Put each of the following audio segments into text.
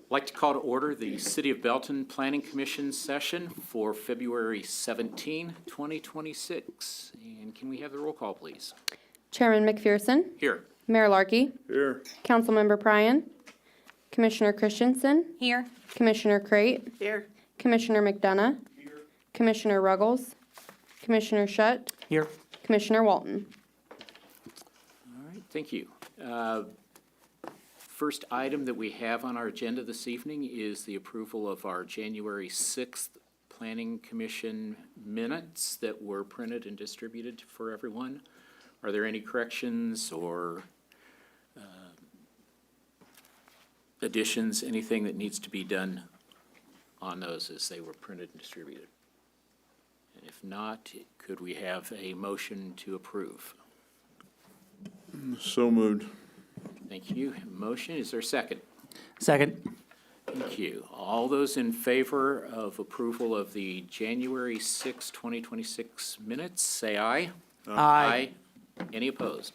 I'd like to call to order the City of Belton Planning Commission session for February 17, 2026. And can we have the roll call, please? Chairman McPherson, Here. Mayor Larkey, Here. Councilmember Pryan, Commissioner Christensen, Here. Commissioner Crate, Here. Commissioner McDonough, Commissioner Ruggles, Commissioner Shutt, Here. Commissioner Walton. All right, thank you. First item that we have on our agenda this evening is the approval of our January 6th Planning Commission minutes that were printed and distributed for everyone. Are there any corrections or additions, anything that needs to be done on those as they were printed and distributed? And if not, could we have a motion to approve? So moved. Thank you. Motion, is there a second? Second. Thank you. All those in favor of approval of the January 6, 2026 minutes, say aye. Aye. Any opposed?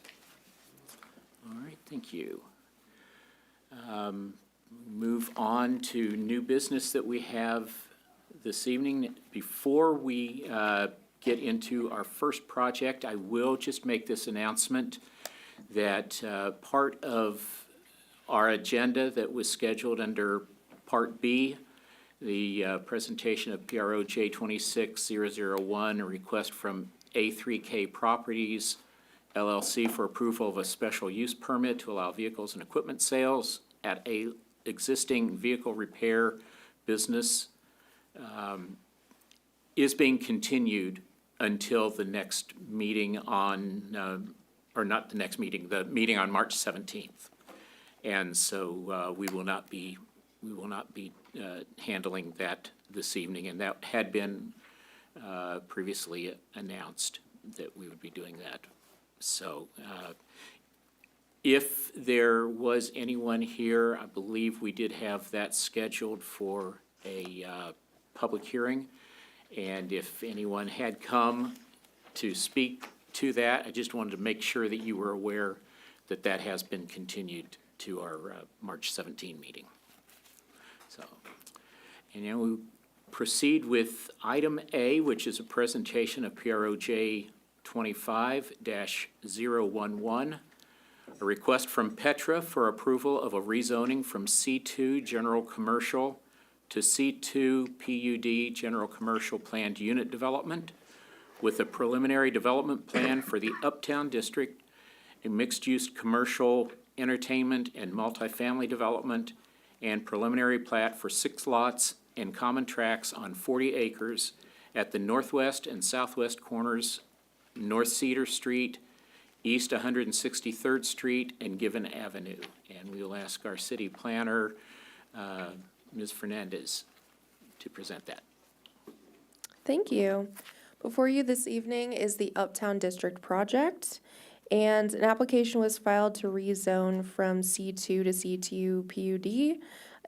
All right, thank you. Move on to new business that we have this evening. Before we get into our first project, I will just make this announcement that part of our agenda that was scheduled under Part B, the presentation of PRO J26001, a request from A3K Properties LLC for approval of a special use permit to allow vehicles and equipment sales at a existing vehicle repair business, is being continued until the next meeting on, or not the next meeting, the meeting on March 17th. And so we will not be handling that this evening, and that had been previously announced that we would be doing that. So if there was anyone here, I believe we did have that scheduled for a public hearing. And if anyone had come to speak to that, I just wanted to make sure that you were aware that that has been continued to our March 17 meeting. So, and now we proceed with item A, which is a presentation of PRO J25-011, a request from Petra for approval of a rezoning from C2 General Commercial to C2 PUD General Commercial Planned Unit Development with a preliminary development plan for the Uptown District, a mixed-use commercial, entertainment, and multifamily development, and preliminary plat for 6 lots and common tracts on 40 acres at the northwest and southwest corners, North Cedar Street, East 163rd Street, and Given Avenue. And we will ask our city planner, Ms. Fernandez, to present that. Thank you. Before you this evening is the Uptown District project, and an application was filed to rezone from C2 to C2 PUD,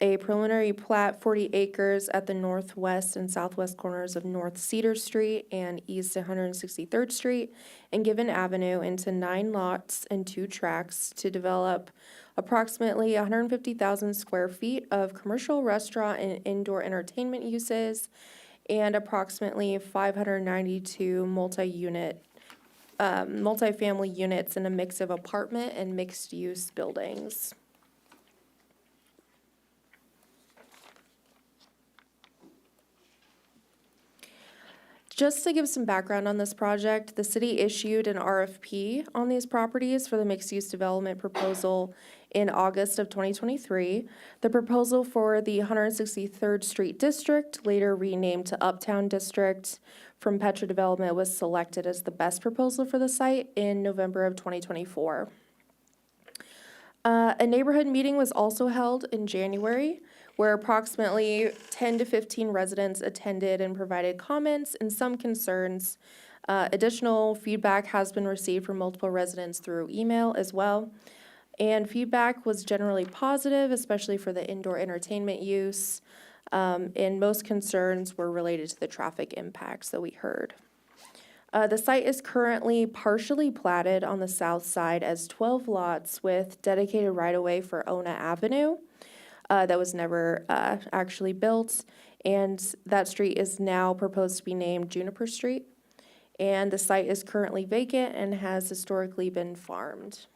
a preliminary plat 40 acres at the northwest and southwest corners of North Cedar Street and East 163rd Street and Given Avenue into 9 lots and 2 tracts to develop approximately 150,000 square feet of commercial, restaurant, and indoor entertainment uses, and approximately 592 multifamily units in a mix of apartment and mixed-use buildings. Just to give some background on this project, the city issued an RFP on these properties for the mixed-use development proposal in August of 2023. The proposal for the 163rd Street District, later renamed to Uptown District from Petra Development, was selected as the best proposal for the site in November of 2024. A neighborhood meeting was also held in January, where approximately 10 to 15 residents attended and provided comments and some concerns. Additional feedback has been received from multiple residents through email as well. And feedback was generally positive, especially for the indoor entertainment use. And most concerns were related to the traffic impacts that we heard. The site is currently partially platted on the south side as 12 lots with dedicated right-of-way for Ona Avenue. that was never actually built. And that street is now proposed to be named Juniper Street. And the site is currently vacant and has historically been farmed.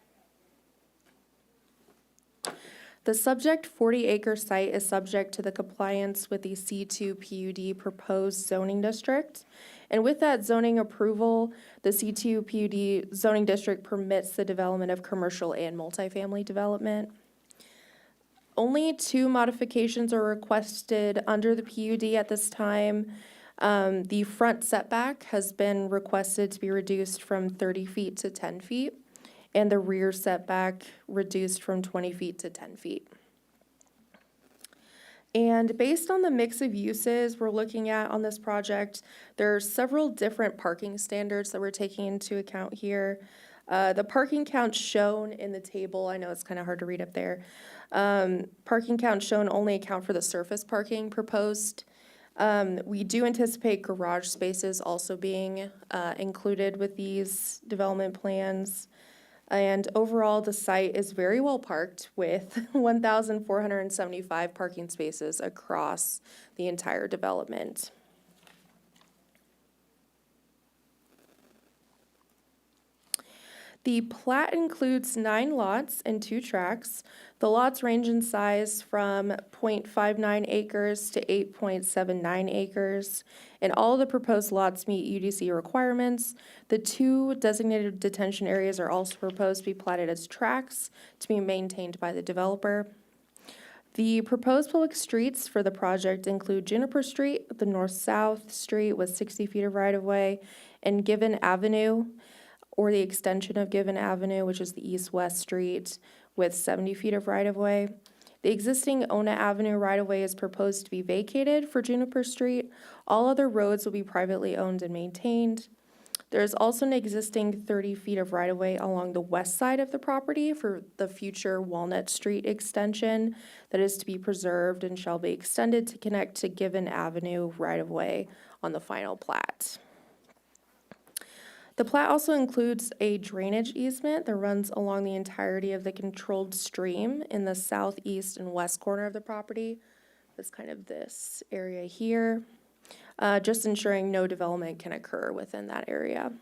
The subject 40-acre site is subject to the compliance with the C2 PUD proposed zoning district. And with that zoning approval, the C2 PUD zoning district permits the development of commercial and multifamily development. Only 2 modifications are requested under the PUD at this time. The front setback has been requested to be reduced from 30 feet to 10 feet, and the rear setback reduced from 20 feet to 10 feet. And based on the mix of uses we're looking at on this project, there are several different parking standards that we're taking into account here. The parking counts shown in the table, I know it's kind of hard to read up there. Parking counts shown only account for the surface parking proposed. We do anticipate garage spaces also being included with these development plans. And overall, the site is very well parked with 1,475 parking spaces across the entire development. The plat includes 9 lots and 2 tracts. The lots range in size from 0.59 acres to 8.79 acres, and all of the proposed lots meet UDC requirements. The 2 designated detention areas are also proposed to be platted as tracts to be maintained by the developer. The proposed public streets for the project include Juniper Street, the north-south street with 60 feet of right-of-way, and Given Avenue, or the extension of Given Avenue, which is the east-west street with 70 feet of right-of-way. The existing Ona Avenue right-of-way is proposed to be vacated for Juniper Street. All other roads will be privately owned and maintained. There is also an existing 30 feet of right-of-way along the west side of the property for the future Walnut Street extension that is to be preserved and shall be extended to connect to Given Avenue right-of-way on the final plat. The plat also includes a drainage easement that runs along the entirety of the controlled stream in the southeast and west corner of the property. That's kind of this area here, just ensuring no development can occur within that area.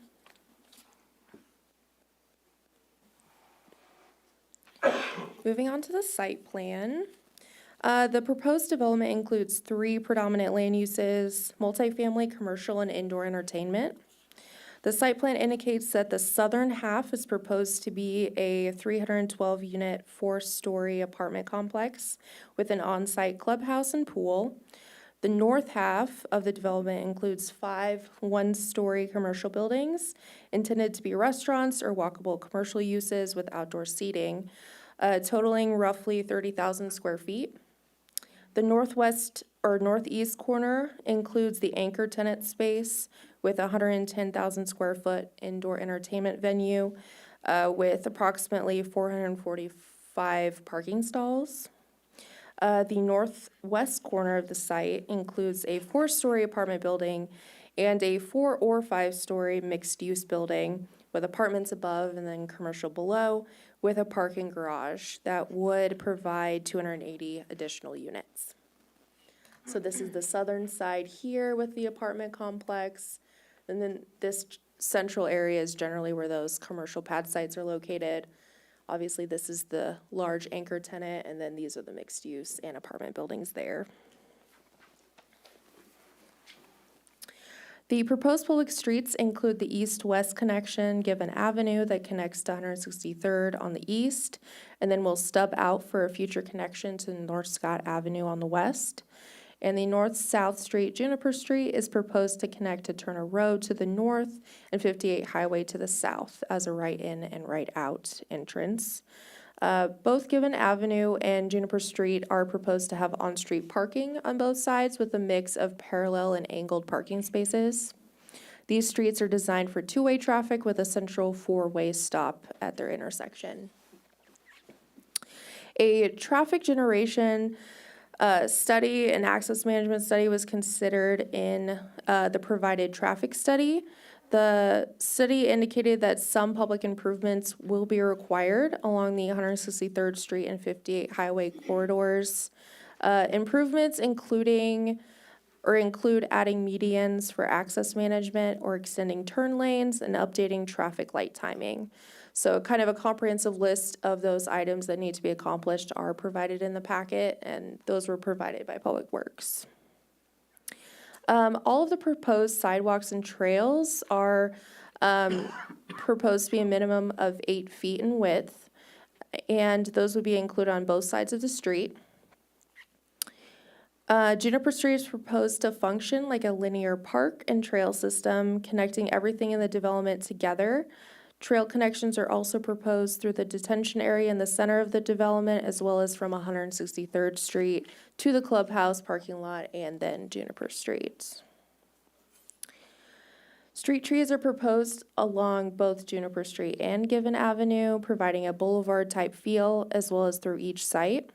Moving on to the site plan. The proposed development includes 3 predominant land uses: multifamily, commercial, and indoor entertainment. The site plan indicates that the southern half is proposed to be a 312-unit, 4-story apartment complex with an on-site clubhouse and pool. The north half of the development includes 5 one-story commercial buildings intended to be restaurants or walkable commercial uses with outdoor seating, totaling roughly 30,000 square feet. The northwest or northeast corner includes the anchor tenant space with 110,000 square foot indoor entertainment venue with approximately 445 parking stalls. The northwest corner of the site includes a 4-story apartment building and a 4 or 5-story mixed-use building with apartments above and then commercial below with a parking garage that would provide 280 additional units. So this is the southern side here with the apartment complex. And then this central area is generally where those commercial pad sites are located. Obviously, this is the large anchor tenant, and then these are the mixed use and apartment buildings there. The proposed public streets include the east-west connection, Given Avenue, that connects to 163rd on the east, and then will stub out for a future connection to North Scott Avenue on the west. And the north-south street, Juniper Street, is proposed to connect to Turner Road to the north and 58 Highway to the south as a right-in and right-out entrance. Both Given Avenue and Juniper Street are proposed to have on-street parking on both sides with a mix of parallel and angled parking spaces. These streets are designed for 2-way traffic with a central 4-way stop at their intersection. A traffic generation study and access management study was considered in the provided traffic study. The city indicated that some public improvements will be required along the 163rd Street and 58 Highway corridors. Improvements include adding medians for access management or extending turn lanes and updating traffic light timing. So kind of a comprehensive list of those items that need to be accomplished are provided in the packet, and those were provided by Public Works. All of the proposed sidewalks and trails are proposed to be a minimum of 8 feet in width, and those would be included on both sides of the street. Juniper Street is proposed to function like a linear park and trail system, connecting everything in the development together. Trail connections are also proposed through the detention area in the center of the development, as well as from 163rd Street to the clubhouse parking lot and then Juniper Street. Street trees are proposed along both Juniper Street and Given Avenue, providing a boulevard-type feel, as well as through each site.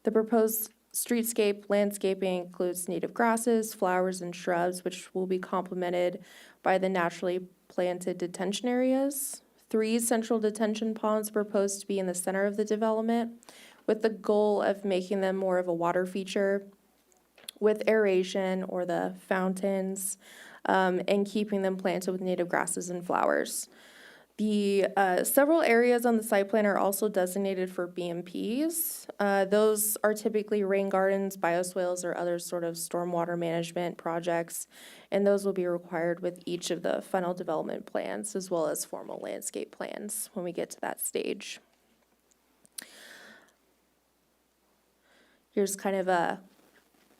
The proposed streetscape landscaping includes native grasses, flowers, and shrubs, which will be complemented by the naturally planted detention areas. 3 central detention ponds proposed to be in the center of the development, with the goal of making them more of a water feature with aeration or the fountains, and keeping them planted with native grasses and flowers. The several areas on the site plan are also designated for BMPs. Those are typically rain gardens, bioswales, or other sort of stormwater management projects, and those will be required with each of the final development plans, as well as formal landscape plans when we get to that stage. Here's kind of a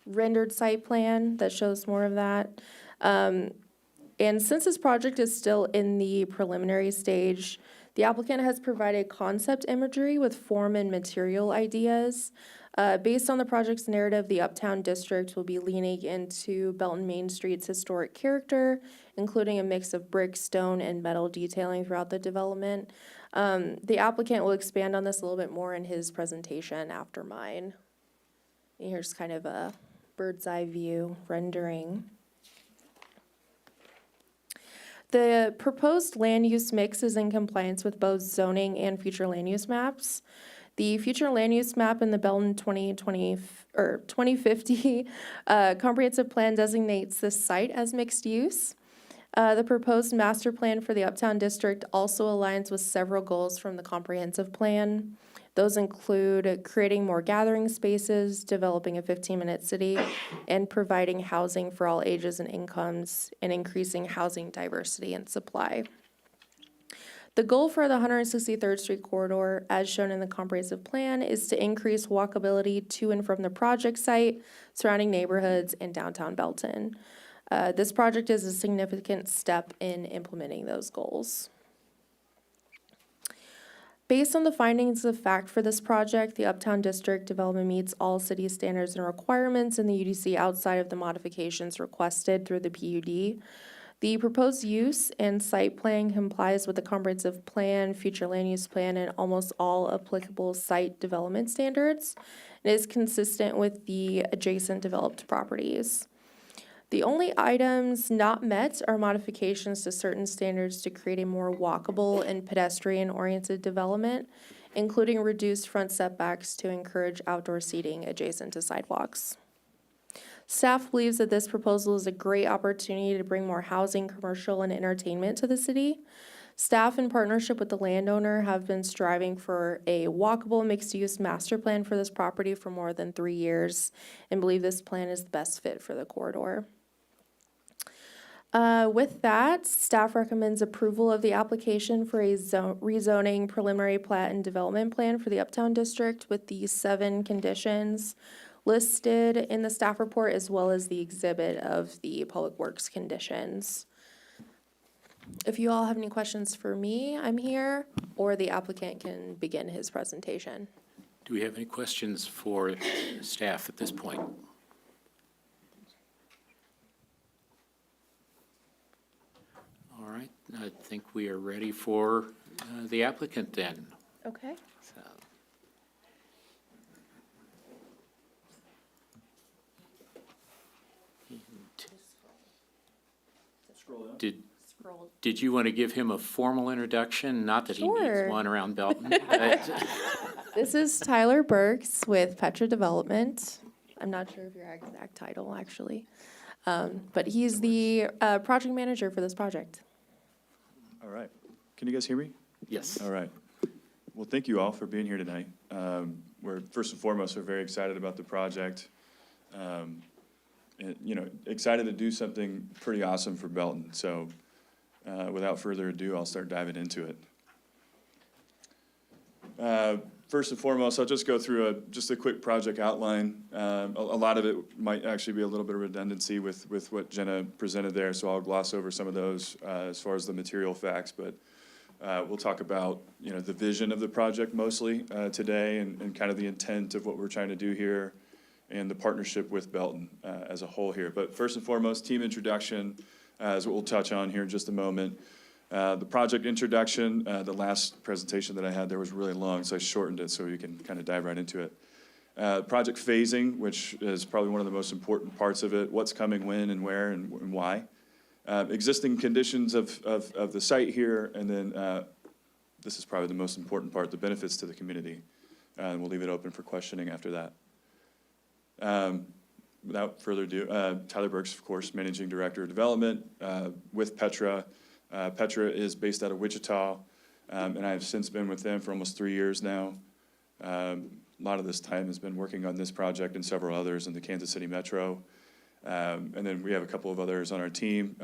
rendered site plan that shows more of that. And since this project is still in the preliminary stage, the applicant has provided concept imagery with form and material ideas. Based on the project's narrative, the Uptown District will be leaning into Belton Main Street's historic character, including a mix of brick, stone, and metal detailing throughout the development. The applicant will expand on this a little bit more in his presentation after mine. And here's kind of a bird's eye view rendering. The proposed land use mix is in compliance with both zoning and future land use maps. The future land use map in the Belton 2050 comprehensive plan designates this site as mixed use. The proposed master plan for the Uptown District also aligns with several goals from the comprehensive plan. Those include creating more gathering spaces, developing a 15-minute city, and providing housing for all ages and incomes, and increasing housing diversity and supply. The goal for the 163rd Street corridor, as shown in the comprehensive plan, is to increase walkability to and from the project site, surrounding neighborhoods, and downtown Belton. This project is a significant step in implementing those goals. Based on the findings of fact for this project, the Uptown District development meets all city standards and requirements in the UDC outside of the modifications requested through the PUD. The proposed use and site plan complies with the comprehensive plan, future land use plan, and almost all applicable site development standards. It is consistent with the adjacent developed properties. The only items not met are modifications to certain standards to create a more walkable and pedestrian-oriented development, including reduced front setbacks to encourage outdoor seating adjacent to sidewalks. Staff believes that this proposal is a great opportunity to bring more housing, commercial, and entertainment to the city. Staff, in partnership with the landowner, have been striving for a walkable mixed-use master plan for this property for more than 3 years and believe this plan is the best fit for the corridor. With that, staff recommends approval of the application for a rezoning preliminary plat and development plan for the Uptown District with the 7 conditions listed in the staff report, as well as the exhibit of the Public Works conditions. If you all have any questions for me, I'm here, or the applicant can begin his presentation. Do we have any questions for staff at this point? All right, I think we are ready for the applicant then. Okay. So, Did, Did you want to give him a formal introduction? Not that he needs Sure. one around Belton. but- This is Tyler Burks with Petra Development. I'm not sure of your exact title, actually. But he's the project manager for this project. All right. Can you guys hear me? Yes. All right. Well, thank you all for being here tonight. We're, first and foremost, we're very excited about the project. Excited to do something pretty awesome for Belton. So without further ado, I'll start diving into it. First and foremost, I'll just go through just a quick project outline. A lot of it might actually be a little bit of redundancy with what Jenna presented there, so I'll gloss over some of those as far as the material facts. But we'll talk about the vision of the project mostly today, and kind of the intent of what we're trying to do here, and the partnership with Belton as a whole here. But first and foremost, team introduction is what we'll touch on here in just a moment. The project introduction, the last presentation that I had there was really long, so I shortened it so you can kind of dive right into it. Project phasing, which is probably one of the most important parts of it, what's coming when and where and why. Existing conditions of the site here, and then this is probably the most important part, the benefits to the community. And we'll leave it open for questioning after that. Without further ado, Tyler Burks, of course, Managing Director of Development with Petra. Petra is based out of Wichita, and I have since been with them for almost 3 years now. A lot of this time has been working on this project and several others in the Kansas City Metro. And then we have a couple of others on our team.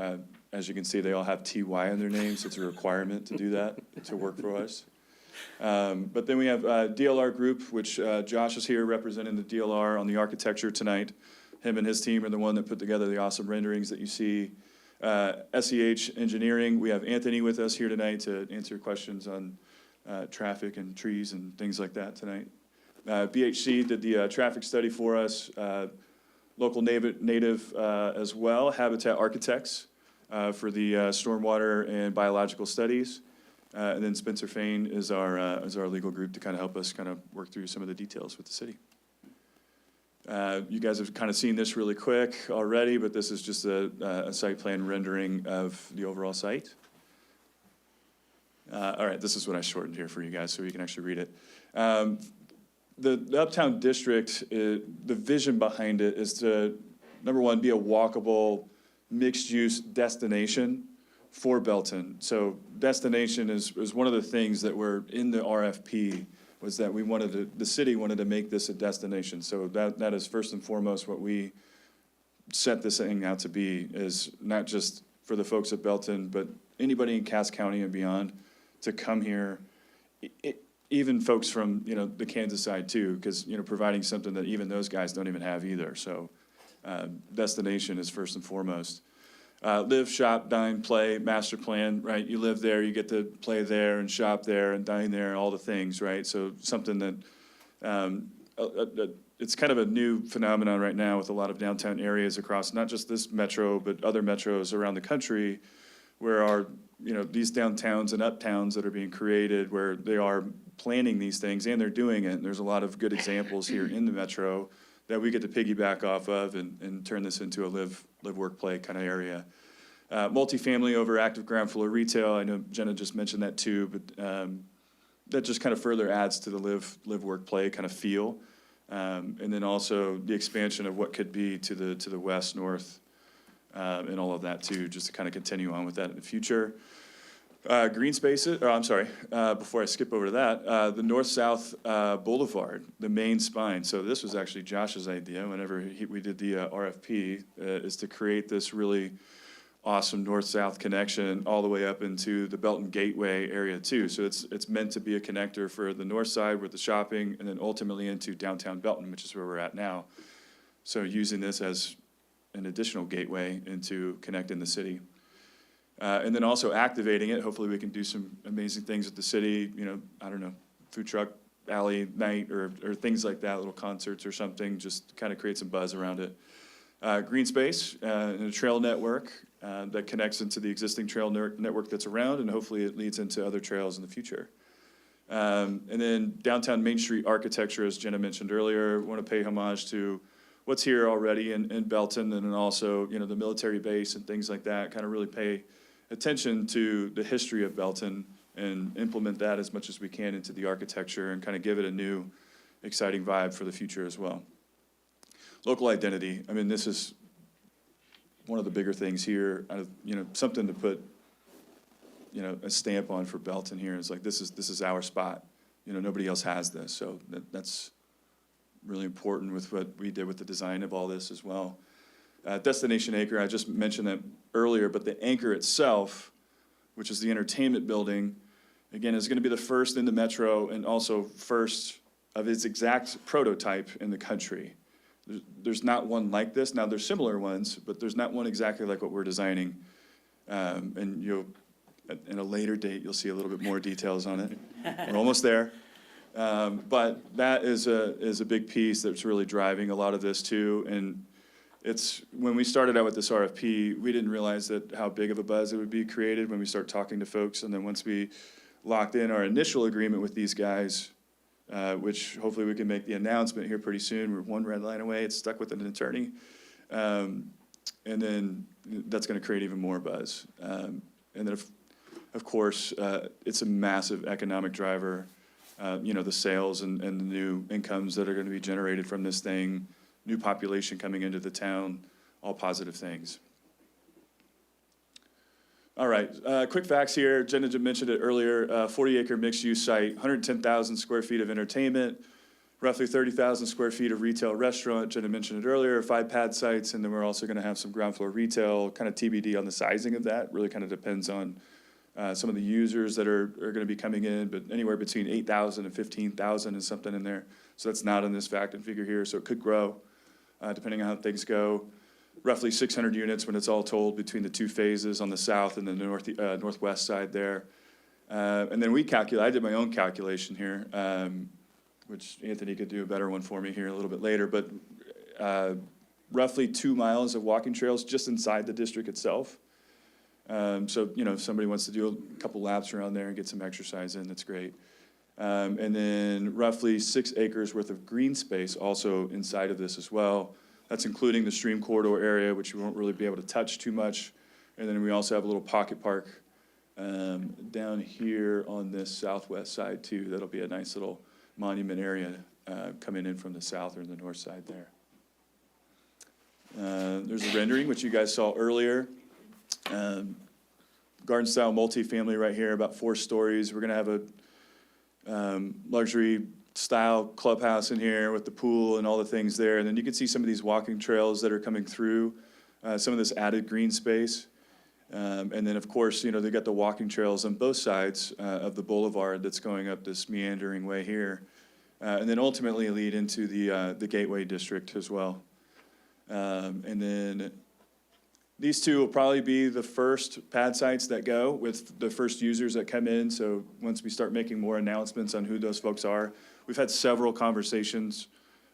As you can see, they all have TY in their names, so it's a requirement to do that, to work for us. But then we have DLR Group, which Josh is here representing the DLR on the architecture tonight. Him and his team are the one that put together the awesome renderings that you see. SEH Engineering, we have Anthony with us here tonight to answer questions on traffic and trees and things like that tonight. BHC did the traffic study for us. Local native as well, Habitat Architects for the stormwater and biological studies. And then Spencer Fain is our legal group to kind of help us kind of work through some of the details with the city. You guys have kind of seen this really quick already, but this is just a site plan rendering of the overall site. All right, this is what I shortened here for you guys so you can actually read it. The Uptown District, the vision behind it is to, number one, be a walkable, mixed-use destination for Belton. So destination is one of the things that were in the RFP, was that the city wanted to make this a destination. So that is first and foremost what we set this thing out to be, is not just for the folks at Belton, but anybody in Cass County and beyond to come here, even folks from, the Kansas side too, because, providing something that even those guys don't even have either. So destination is first and foremost. Live, shop, dine, play, master plan, right? You live there, you get to play there and shop there and dine there, all the things, right? So something that it's kind of a new phenomenon right now with a lot of downtown areas across not just this metro, but other metros around the country, where our, these downtowns and uptowns that are being created, where they are planning these things and they're doing it. And there's a lot of good examples here in the metro that we get to piggyback off of and turn this into a live, work, play kind of area. Multifamily over active ground floor retail. I know Jenna just mentioned that too, but that just kind of further adds to the live, work, play kind of feel. And then also the expansion of what could be to the west, north, and all of that too, just to kind of continue on with that in the future. Green spaces, before I skip over to that, the north-south boulevard, the main spine. So this was actually Josh's idea whenever we did the RFP, is to create this really awesome north-south connection all the way up into the Belton Gateway area too. So it's meant to be a connector for the north side with the shopping, and then ultimately into downtown Belton, which is where we're at now. So using this as an additional gateway into connecting the city. And then also activating it. Hopefully we can do some amazing things with the city, food truck alley night or things like that, little concerts or something, just kind of create some buzz around it. Green space and a trail network that connects into the existing trail network that's around, and hopefully it leads into other trails in the future. And then downtown Main Street architecture, as Jenna mentioned earlier, want to pay homage to what's here already in Belton, and then also, the military base and things like that, kind of really pay attention to the history of Belton and implement that as much as we can into the architecture and kind of give it a new, exciting vibe for the future as well. Local identity, I mean, this is one of the bigger things here, something to put, a stamp on for Belton here. It's like, this is our spot. Nobody else has this, so that's really important with what we did with the design of all this as well. Destination Acre, I just mentioned that earlier, but the anchor itself, which is the entertainment building, again, is gonna be the first in the metro and also first of its exact prototype in the country. There's not one like this. Now, there's similar ones, but there's not one exactly like what we're designing. And in a later date, you'll see a little bit more details on it. We're almost there. But that is a big piece that's really driving a lot of this too. And when we started out with this RFP, we didn't realize that how big of a buzz it would be created when we start talking to folks. And then once we locked in our initial agreement with these guys, which hopefully we can make the announcement here pretty soon. We're one red line away. It's stuck with an attorney. And then that's going to create even more buzz. And then, of course, it's a massive economic driver. The sales and the new incomes that are going to be generated from this thing, new population coming into the town, all positive things. All right, quick facts here. Jenna mentioned it earlier. 40-acre mixed-use site, 110,000 square feet of entertainment, roughly 30,000 square feet of retail restaurant. Jenna mentioned it earlier, 5 pad sites, and then we're also going to have some ground floor retail, kind of TBD on the sizing of that. Really kind of depends on some of the users that are going to be coming in, but anywhere between 8,000 and 15,000 is something in there. So that's not in this fact and figure here, so it could grow depending on how things go. Roughly 600 units when it's all told between the 2 phases on the south and the northwest side there. And then I did my own calculation here, which Anthony could do a better one for me here a little bit later, but roughly 2 miles of walking trails just inside the district itself. So, if somebody wants to do a couple laps around there and get some exercise in, that's great. And then roughly 6 acres worth of green space also inside of this as well. That's including the stream corridor area, which we won't really be able to touch too much. And then we also have a little pocket park down here on this southwest side too. That'll be a nice little monument area coming in from the south or the north side there. There's a rendering, which you guys saw earlier. Garden style multifamily right here, about 4 stories. We're gonna have a luxury style clubhouse in here with the pool and all the things there. And then you can see some of these walking trails that are coming through, some of this added green space. And then, of course, they got the walking trails on both sides of the boulevard that's going up this meandering way here. And then ultimately lead into the Gateway District as well. And then these 2 will probably be the first pad sites that go with the first users that come in. So once we start making more announcements on who those folks are, we've had several conversations.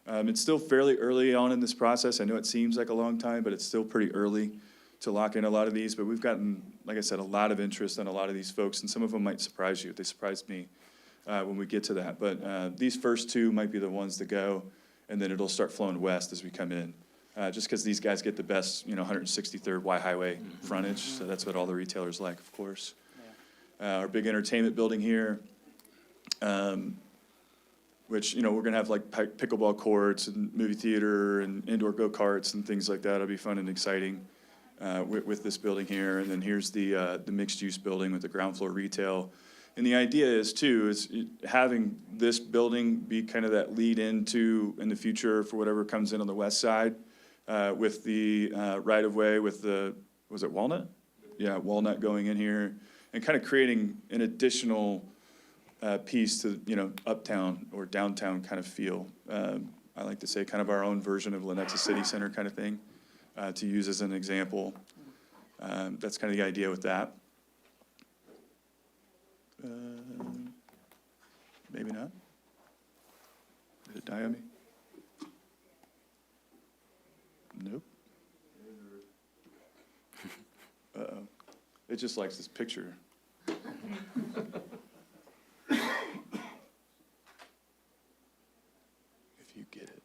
It's still fairly early on in this process. I know it seems like a long time, but it's still pretty early to lock in a lot of these. But we've gotten, like I said, a lot of interest on a lot of these folks, and some of them might surprise you. They surprised me when we get to that. But these first 2 might be the ones to go, and then it'll start flowing west as we come in. Just because these guys get the best, 163rd Y Highway frontage, so that's what all the retailers like, of course. Our big entertainment building here, which, we're gonna have like pickleball courts and movie theater and indoor go-karts and things like that. It'll be fun and exciting with this building here. And then here's the mixed-use building with the ground floor retail. And the idea is having this building be kind of that lead into in the future for whatever comes in on the west side. With the right-of-way with was it Walnut? Yeah, Walnut going in here and kind of creating an additional piece to, uptown or downtown kind of feel. I like to say kind of our own version of Lenexa City Center kind of thing to use as an example. That's kind of the idea with that. Maybe not. Did it die on me? Nope. Uh-oh. It just likes this picture. If you get it.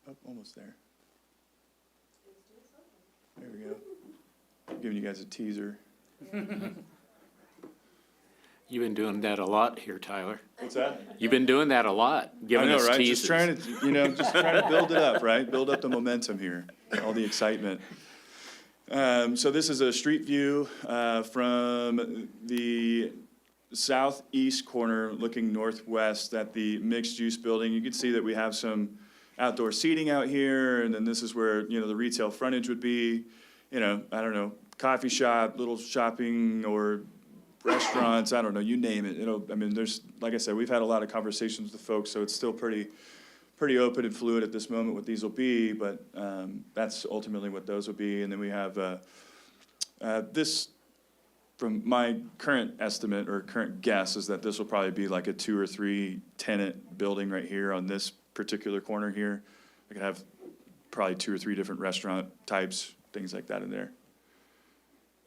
Oh, almost there. There There we go. Giving you guys a teaser. You've been doing that a lot here, Tyler. What's that? You've been doing that a lot, I giving know, us right? teasers. Just trying to, just trying to build it up, right? Build up the momentum here, all the excitement. So this is a street view from the southeast corner, looking northwest at the mixed-use building. You can see that we have some outdoor seating out here, and then this is where, the retail frontage would be. I don't know, coffee shop, little shopping, or restaurants, I don't know, you name it. There's, like I said, we've had a lot of conversations with folks, so it's still pretty open and fluid at this moment what these will be, but that's ultimately what those will be. And then we have this, from my current estimate or current guess, is that this will probably be like a 2 or 3 tenant building right here on this particular corner here. I could have probably 2 or 3 different restaurant types, things like that in there.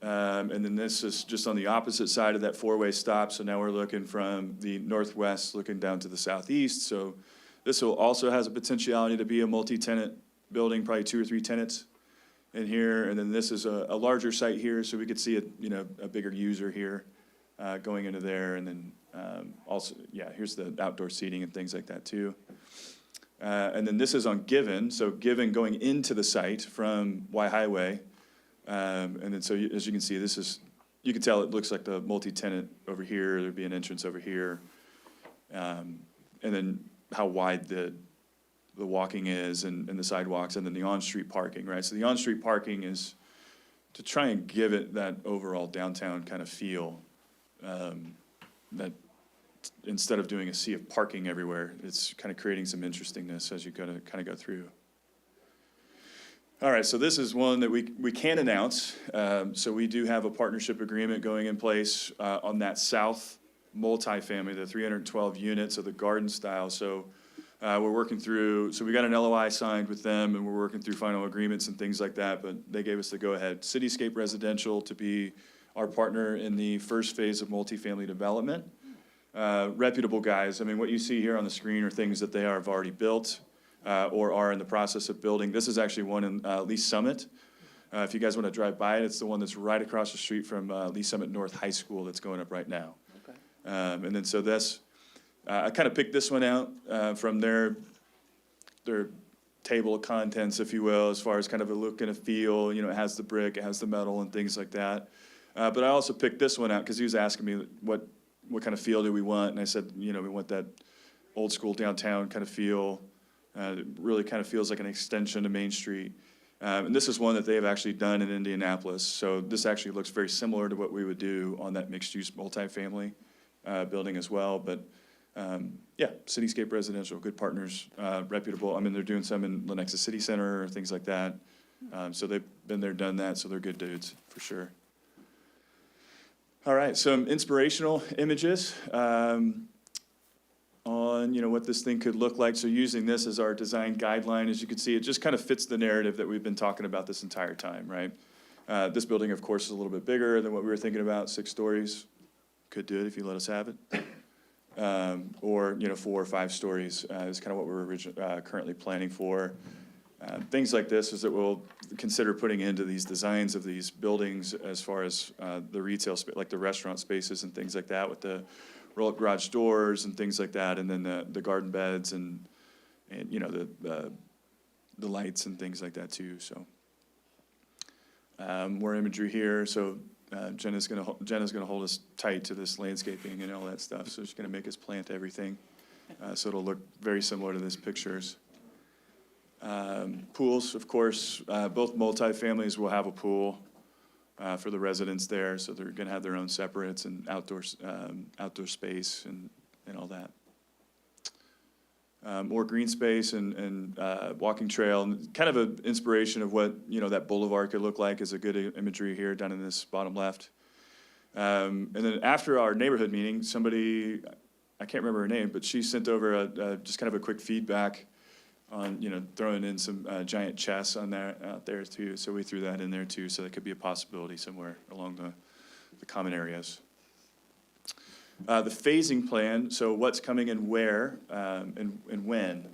And then this is just on the opposite side of that 4-way stop. So now we're looking from the northwest, looking down to the southeast. So this will also has a potentiality to be a multi-tenant building, probably 2 or 3 tenants in here. And then this is a larger site here, so we could see a bigger user here going into there. And then also, here's the outdoor seating and things like that too. And then this is on Given. So Given going into the site from Y Highway. And then so as you can see, you can tell it looks like the multi-tenant over here. There'd be an entrance over here. And then how wide the walking is and the sidewalks, and then the on-street parking, right? So the on-street parking is to try and give it that overall downtown kind of feel, that instead of doing a sea of parking everywhere, it's kind of creating some interestingness as you kind of go through. All right, so this is one that we can announce. So we do have a partnership agreement going in place on that south multifamily, the 312 units of the garden style. So we're working through, so we got an LOI signed with them, and we're working through final agreements and things like that, but they gave us the go-ahead. Cityscape Residential to be our partner in the first phase of multifamily development. Reputable guys. What you see here on the screen are things that they have already built. Or are in the process of building. This is actually one in Lee Summit. If you guys want to drive by it, it's the one that's right across the street from Lee Summit North High School that's going up right now. Okay. And then so this, I kind of picked this one out from their table of contents, if you will, as far as kind of a look and a feel. It has the brick, it has the metal and things like that. But I also picked this one out because he was asking me what kind of feel do we want, and I said, we want that old school downtown kind of feel. It really kind of feels like an extension to Main Street. And this is one that they have actually done in Indianapolis. So this actually looks very similar to what we would do on that mixed-use multifamily building as well. But, Cityscape Residential, good partners, reputable. They're doing some in Lenexa City Center or things like that. So they've been there, done that, so they're good dudes, for sure. All right, some inspirational images. On what this thing could look like. So using this as our design guideline, as you can see, it just kind of fits the narrative that we've been talking about this entire time, right? This building, of course, is a little bit bigger than what we were thinking about, 6 stories. Could do it if you let us have it. Or 4 or 5 stories is kind of what we're currently planning for. Things like this is that we'll consider putting into these designs of these buildings as far as the retail space, like the restaurant spaces and things like that, with the roll-up garage doors and things like that, and then the garden beds and the lights and things like that too. So more imagery here. So Jenna's gonna hold us tight to this landscaping and all that stuff. So she's gonna make us plant everything, so it'll look very similar to this pictures. Pools, of course, both multifamilies will have a pool. For the residents there, so they're gonna have their own separates and outdoor space and all that. More green space and walking trail, and kind of an inspiration of what that boulevard could look like is a good imagery here down in this bottom left. And then after our neighborhood meeting, somebody, I can't remember her name, but she sent over just kind of a quick feedback on throwing in some giant chests out there too. So we threw that in there too, so that could be a possibility somewhere along the common areas. The phasing plan, so what's coming and where and when.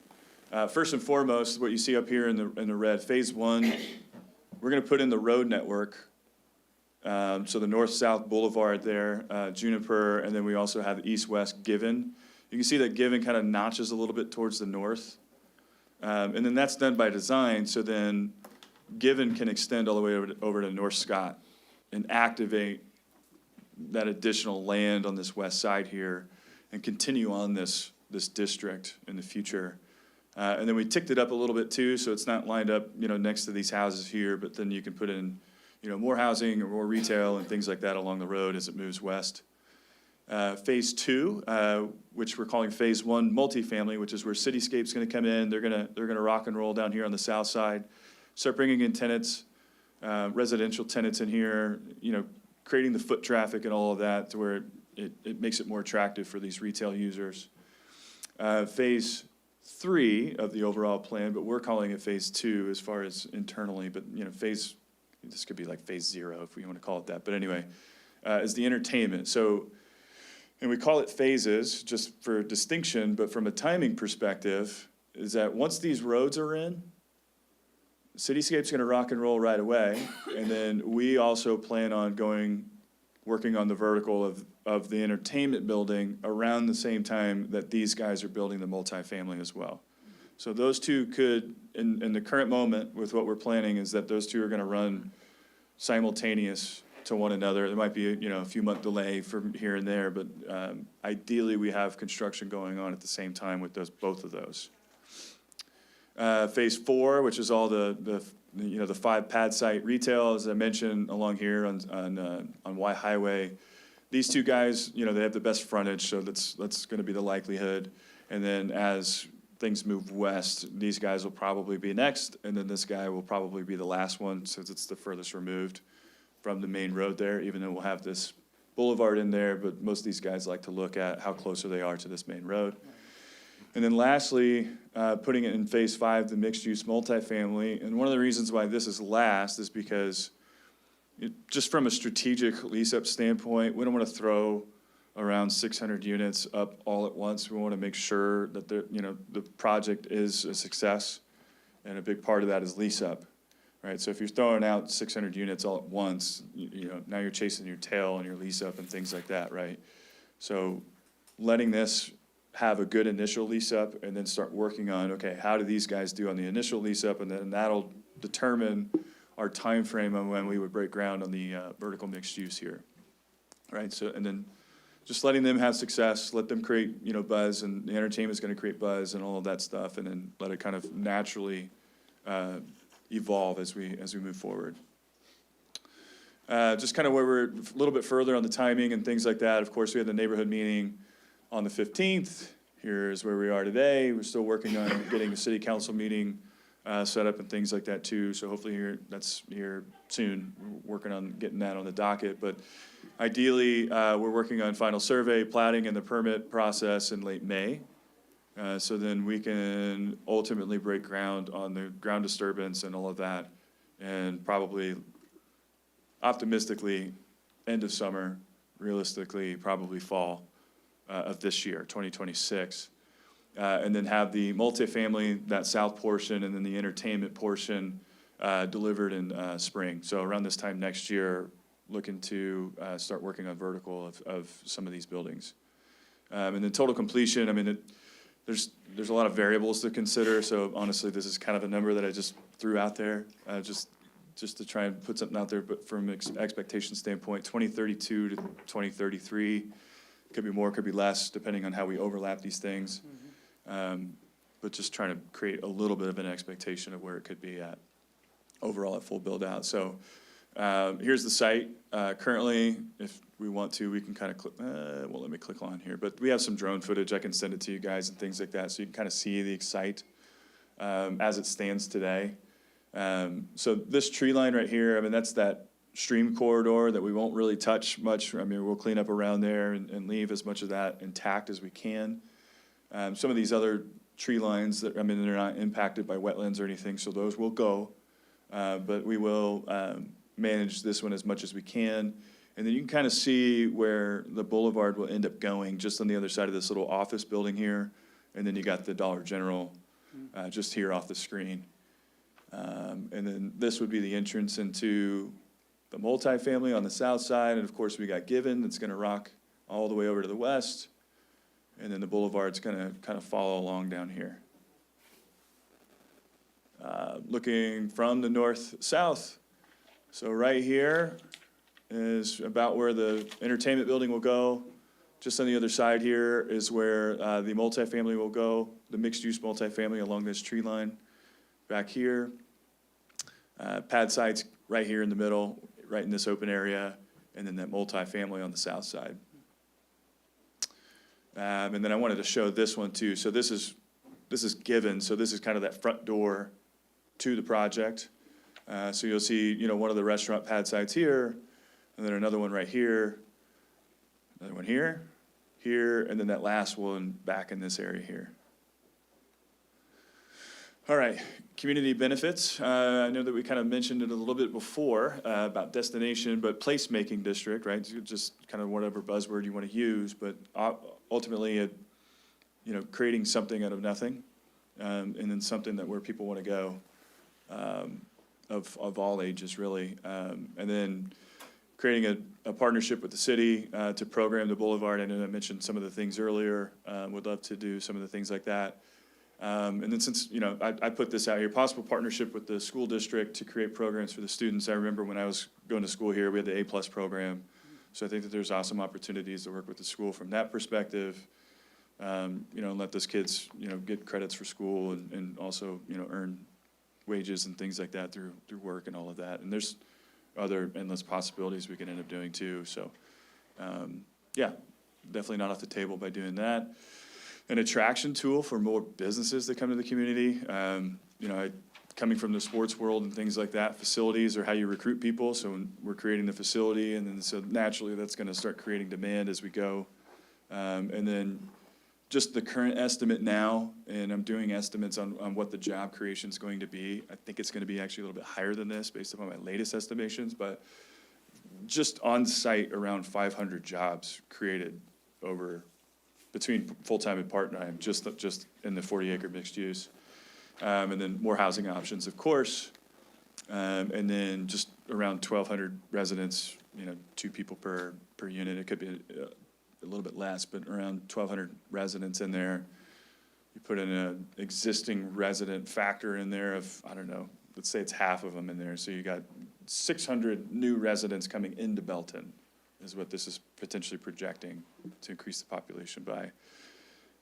First and foremost, what you see up here in the red, phase 1, we're gonna put in the road network. So the north-south boulevard there, Juniper, and then we also have east-west Given. You can see that Given kind of notches a little bit towards the north. And then that's done by design, so then Given can extend all the way over to North Scott and activate that additional land on this west side here and continue on this district in the future. And then we ticked it up a little bit too, so it's not lined up, next to these houses here, but then you can put in, more housing or more retail and things like that along the road as it moves west. Phase 2, which we're calling Phase 1 multifamily, which is where Cityscape's gonna come in. They're gonna rock and roll down here on the south side, start bringing in tenants, residential tenants in here, creating the foot traffic and all of that to where it makes it more attractive for these retail users. Phase 3 of the overall plan, but we're calling it Phase 2 as far as internally, but, this could be like Phase 0 if we want to call it that, but anyway, is the entertainment. So, and we call it phases just for distinction, but from a timing perspective, is that once these roads are in, Cityscape's gonna rock and roll right away, and then we also plan on working on the vertical of the entertainment building around the same time that these guys are building the multifamily as well. So those two could, in the current moment with what we're planning, is that those two are gonna run simultaneous to one another. There might be, a few month delay from here and there, but ideally we have construction going on at the same time with both of those. Phase 4, which is all the 5 pad site retail, as I mentioned, along here on Y Highway. These two guys, they have the best frontage, so that's gonna be the likelihood. And then as things move west, these guys will probably be next, and then this guy will probably be the last one, since it's the furthest removed from the main road there, even though we'll have this boulevard in there, but most of these guys like to look at how closer they are to this main road. And then lastly, putting it in Phase 5, the mixed-use multifamily. And one of the reasons why this is last is because just from a strategic lease-up standpoint, we don't want to throw around 600 units up all at once. We want to make sure that the project is a success, and a big part of that is lease-up, right? So if you're throwing out 600 units all at once, now you're chasing your tail on your lease-up and things like that, right? So letting this have a good initial lease-up and then start working on, okay, how do these guys do on the initial lease-up, and then that'll determine our time frame on when we would break ground on the vertical mixed use here, right? So, and then just letting them have success, let them create, buzz, and the entertainment's gonna create buzz and all of that stuff, and then let it kind of naturally evolve as we move forward. Just kind of where we're a little bit further on the timing and things like that. Of course, we had the neighborhood meeting on the 15th. Here's where we are today. We're still working on getting the city council meeting set up and things like that too. So hopefully that's here soon. We're working on getting that on the docket. But ideally, we're working on final survey, plating, and the permit process in late May. So then we can ultimately break ground on the ground disturbance and all of that, and probably, optimistically, end of summer, realistically, probably fall of this year, 2026. And then have the multifamily, that south portion, and then the entertainment portion delivered in spring. So around this time next year, looking to start working on vertical of some of these buildings. And then total completion, I mean, there's a lot of variables to consider, so honestly, this is kind of a number that I just threw out there, just to try and put something out there, but from an expectation standpoint, 2032 to 2033, could be more, could be less, depending on how we overlap these things. But just trying to create a little bit of an expectation of where it could be at, overall at full build out. So here's the site. Currently, if we want to, we can kind of click, well, let me click on here, but we have some drone footage. I can send it to you guys and things like that, so you can kind of see the site as it stands today. So this tree line right here, I mean, that's that stream corridor that we won't really touch much. I mean, we'll clean up around there and leave as much of that intact as we can. Some of these other tree lines that, I mean, they're not impacted by wetlands or anything, so those will go. But we will manage this one as much as we can. And then you can kind of see where the boulevard will end up going, just on the other side of this little office building here. And then you got the Dollar General just here off the screen. And then this would be the entrance into the multifamily on the south side. And of course, we got Given that's going to rock all the way over to the west. And then the boulevard's going to kind of follow along down here. Looking from the north-south, so right here is about where the entertainment building will go. Just on the other side here is where the multifamily will go, the mixed-use multifamily along this tree line. Back here, pad sites right here in the middle, right in this open area, and then that multifamily on the south side. And then I wanted to show this one too. So this is Given, so this is kind of that front door to the project. So you'll see, one of the restaurant pad sites here, and then another one right here, another one here, and then that last one back in this area here. All right, community benefits. I know that we kind of mentioned it a little bit before about destination, but placemaking district, right? Just kind of whatever buzzword you want to use, but ultimately, creating something out of nothing, and then something that where people want to go, of all ages, really. And then creating a partnership with the city to program the boulevard. I know I mentioned some of the things earlier. Would love to do some of the things like that. And then since, I put this out here, possible partnership with the school district to create programs for the students. I remember when I was going to school here, we had the A+ program. So I think that there's awesome opportunities to work with the school from that perspective, and let those kids, get credits for school and also, earn wages and things like that through work and all of that. And there's other endless possibilities we can end up doing too. So, yeah, definitely not off the table by doing that. An attraction tool for more businesses that come to the community. Coming from the sports world and things like that, facilities are how you recruit people. So when we're creating the facility, and then so naturally that's going to start creating demand as we go. And then just the current estimate now, and I'm doing estimates on what the job creation is going to be. I think it's going to be actually a little bit higher than this based upon my latest estimations, but just on site around 500 jobs created over between full-time and part-time, just in the 40-acre mixed use. And then more housing options, of course. And then just around 1,200 residents, 2 people per unit. It could be a little bit less, but around 1,200 residents in there. You put in an existing resident factor in there of, I don't know, let's say it's half of them in there. So you got 600 new residents coming into Belton is what this is potentially projecting to increase the population by.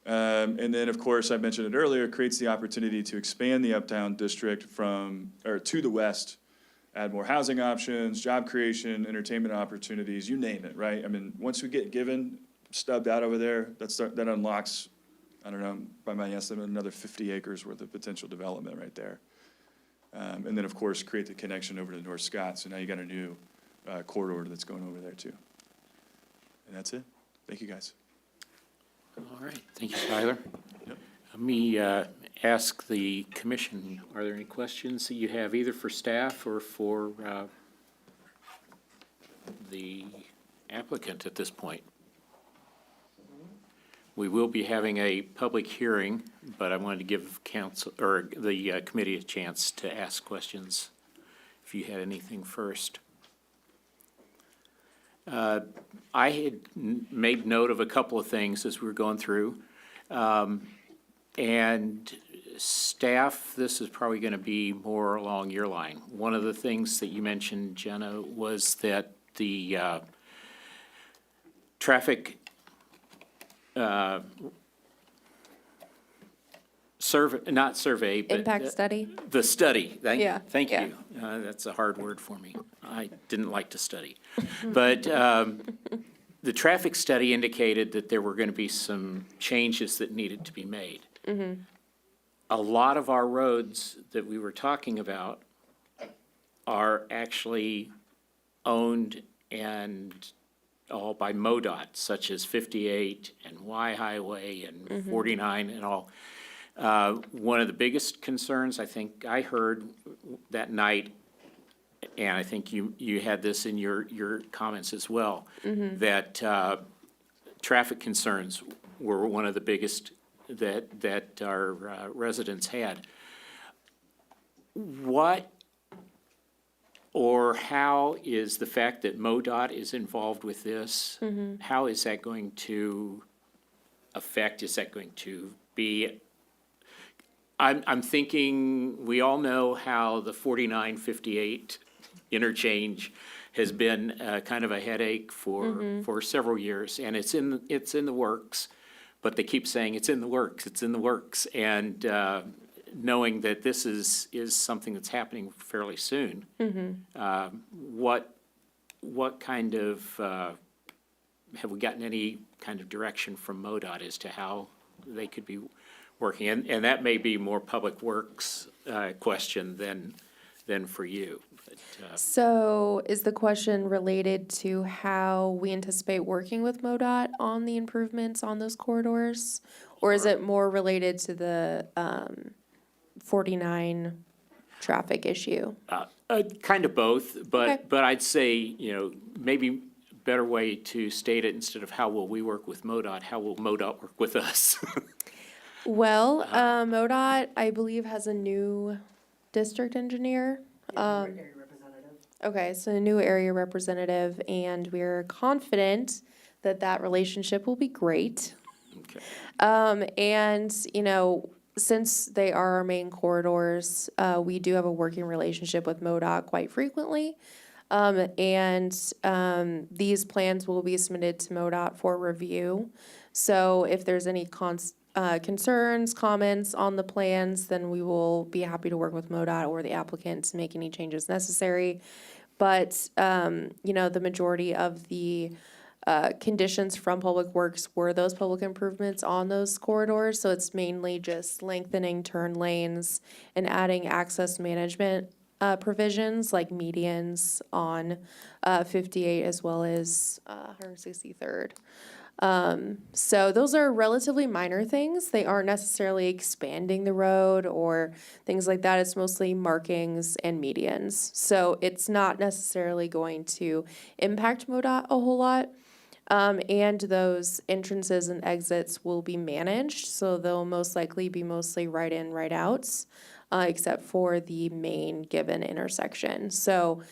And then, of course, I mentioned it earlier, creates the opportunity to expand the Uptown District to the west, add more housing options, job creation, entertainment opportunities, you name it, right? I mean, once we get Given stubbed out over there, that unlocks, I don't know, by my estimate, another 50 acres worth of potential development right there. And then, of course, create the connection over to North Scott. So now you got a new corridor that's going over there too. And that's it. Thank you, guys. All right, thank you, Tyler. Yep. Let me ask the commission, are there any questions that you have either for staff or for the applicant at this point? We will be having a public hearing, but I wanted to give council or the committee a chance to ask questions if you had anything first. I had made note of a couple of things as we were going through. And staff, this is probably going to be more along your line. One of the things that you mentioned, Jenna, was that the traffic not survey, but Impact study? the study. Yeah, Thank yeah. you. That's a hard word for me. I didn't like to study. But the traffic study indicated that there were going to be some changes that needed to be made. A lot of our roads that we were talking about are actually owned and all by MoDOT, such as 58 and Y Highway and 49 and all. One of the biggest concerns I think I heard that night, and I think you had this in your comments as well, that traffic concerns were one of the biggest that our residents had. what or how is the fact that MoDOT is involved with this, how is that going to affect, is that going to be? I'm thinking, we all know how the 4958 interchange has been kind of a headache for several years, and it's in the works, but they keep saying it's in the works, it's in the works, and knowing that this is something that's happening fairly soon, what kind of, have we gotten any kind of direction from MoDOT as to how they could be working? And that may be more Public Works question than for you. But, So is the question related to how we anticipate working with MoDOT on the improvements on those corridors? Or is it more related to the 49 traffic issue? kind of both, Okay. but I'd say, maybe a better way to state it, instead of how will we work with MoDOT, how will MoDOT work with us? Well, MoDOT, I believe, has a new district engineer. Okay, so a new area representative, and we're confident that that relationship will be great. Okay. And, since they are our main corridors, we do have a working relationship with MoDOT quite frequently. These plans will be submitted to MoDOT for review. So if there's any concerns, comments on the plans, then we will be happy to work with MoDOT or the applicant to make any changes necessary. But, the majority of the conditions from Public Works were those public improvements on those corridors. So it's mainly just lengthening turn lanes and adding access management provisions like medians on 58 as well as 163rd. So those are relatively minor things. They aren't necessarily expanding the road or things like that. It's mostly markings and medians. So it's not necessarily going to impact MoDOT a whole lot. And those entrances and exits will be managed, so they'll most likely be mostly right in, right outs, except for the main given intersection. So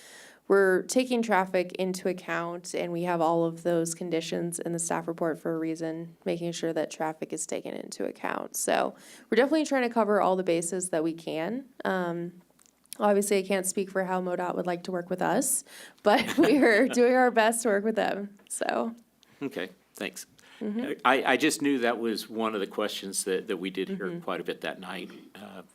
we're taking traffic into account, and we have all of those conditions in the staff report for a reason, making sure that traffic is taken into account. So we're definitely trying to cover all the bases that we can. Obviously, I can't speak for how MoDOT would like to work with us, but we are doing our best to work with them, so. Okay, thanks. I just knew that was one of the questions that we did hear quite a bit that night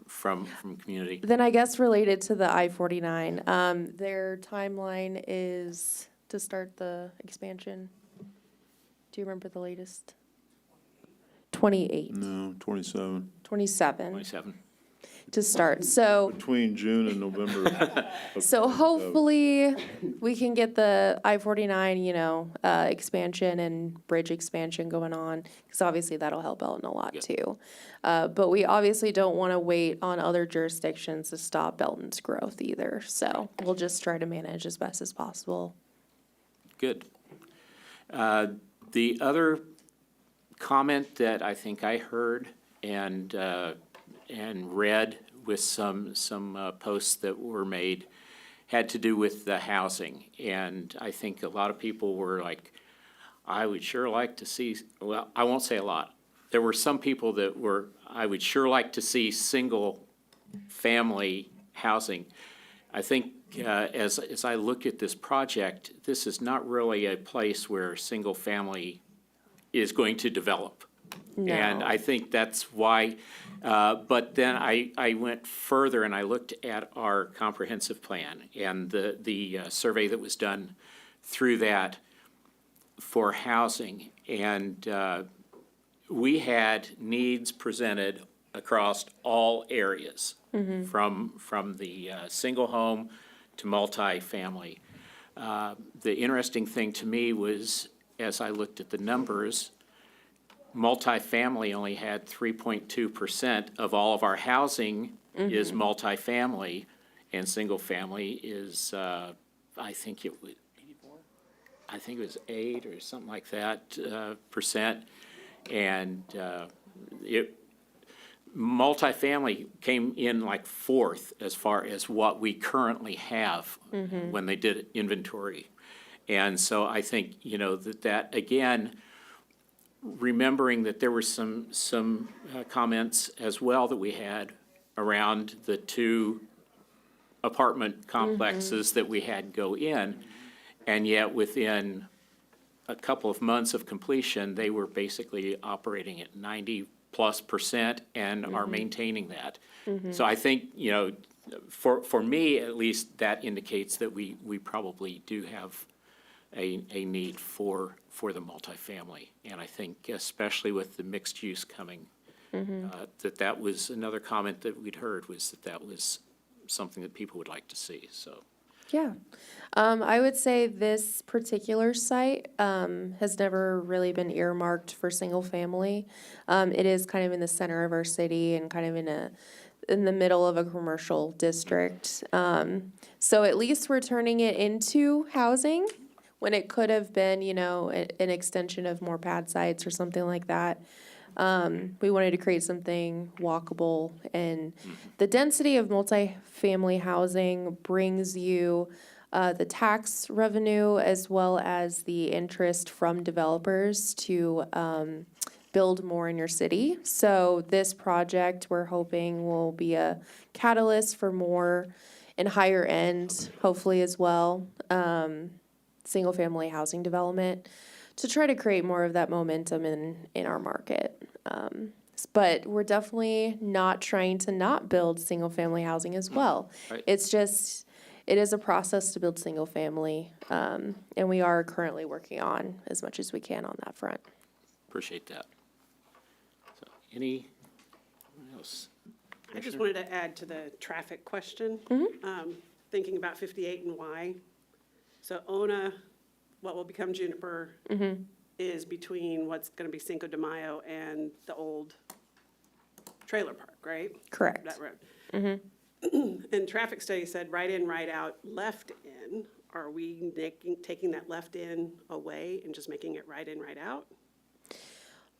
from community. Then I guess related to the I-49, their timeline is to start the expansion. Do you remember the latest? 28, No, 27. 27 27. to start, so. Between June and November. So hopefully, we can get the I-49, expansion and bridge expansion going on, because obviously that'll help Belton a lot Yeah. too. But we obviously don't want to wait on other jurisdictions to stop Belton's growth either, so we'll just try to manage as best as possible. Good. The other comment that I think I heard and read with some posts that were made had to do with the housing. And I think a lot of people were like, I would sure like to see, well, I won't say a lot. There were some people that were, I would sure like to see single-family housing. I think as I look at this project, this is not really a place where single-family is going to develop. And No. I think that's why, but then I went further and I looked at our comprehensive plan and the survey that was done through that for housing. And we had needs presented across all areas, from the single home to multifamily. The interesting thing to me was, as I looked at the numbers, multifamily only had 3.2% of all of our housing is multifamily, and single family is, I think it was 8 or something like that, percent. And multifamily came in like fourth as far as what we currently have when they did inventory. And so I think, that again, remembering that there were some comments as well that we had around the two apartment complexes that we had go in, and yet within a couple of months of completion, they were basically operating at 90+% and are maintaining that. So I think, for me at least, that indicates that we probably do have a need for the multifamily. And I think especially with the mixed use coming, that was another comment that we'd heard, was that was something that people would like to see, so. Yeah. I would say this particular site has never really been earmarked for single family. It is kind of in the center of our city and kind of in the middle of a commercial district. So at least we're turning it into housing when it could have been, an extension of more pad sites or something like that. We wanted to create something walkable, and the density of multifamily housing brings you the tax revenue as well as the interest from developers to build more in your city. So this project, we're hoping, will be a catalyst for more and higher end, hopefully as well, single-family housing development to try to create more of that momentum in our market. But we're definitely not trying to not build single-family housing as well. Right. It's just, it is a process to build single-family, and we are currently working on as much as we can on that front. Appreciate that. So, anyone else? I just wanted to add to the traffic question, thinking about 58 and why. So Ona, what will become Juniper, is between what's going to be Cinco de Mayo and the old trailer park, right? Correct. That road. And traffic study said right in, right out, left in. Are we taking that left in away and just making it right in, right out?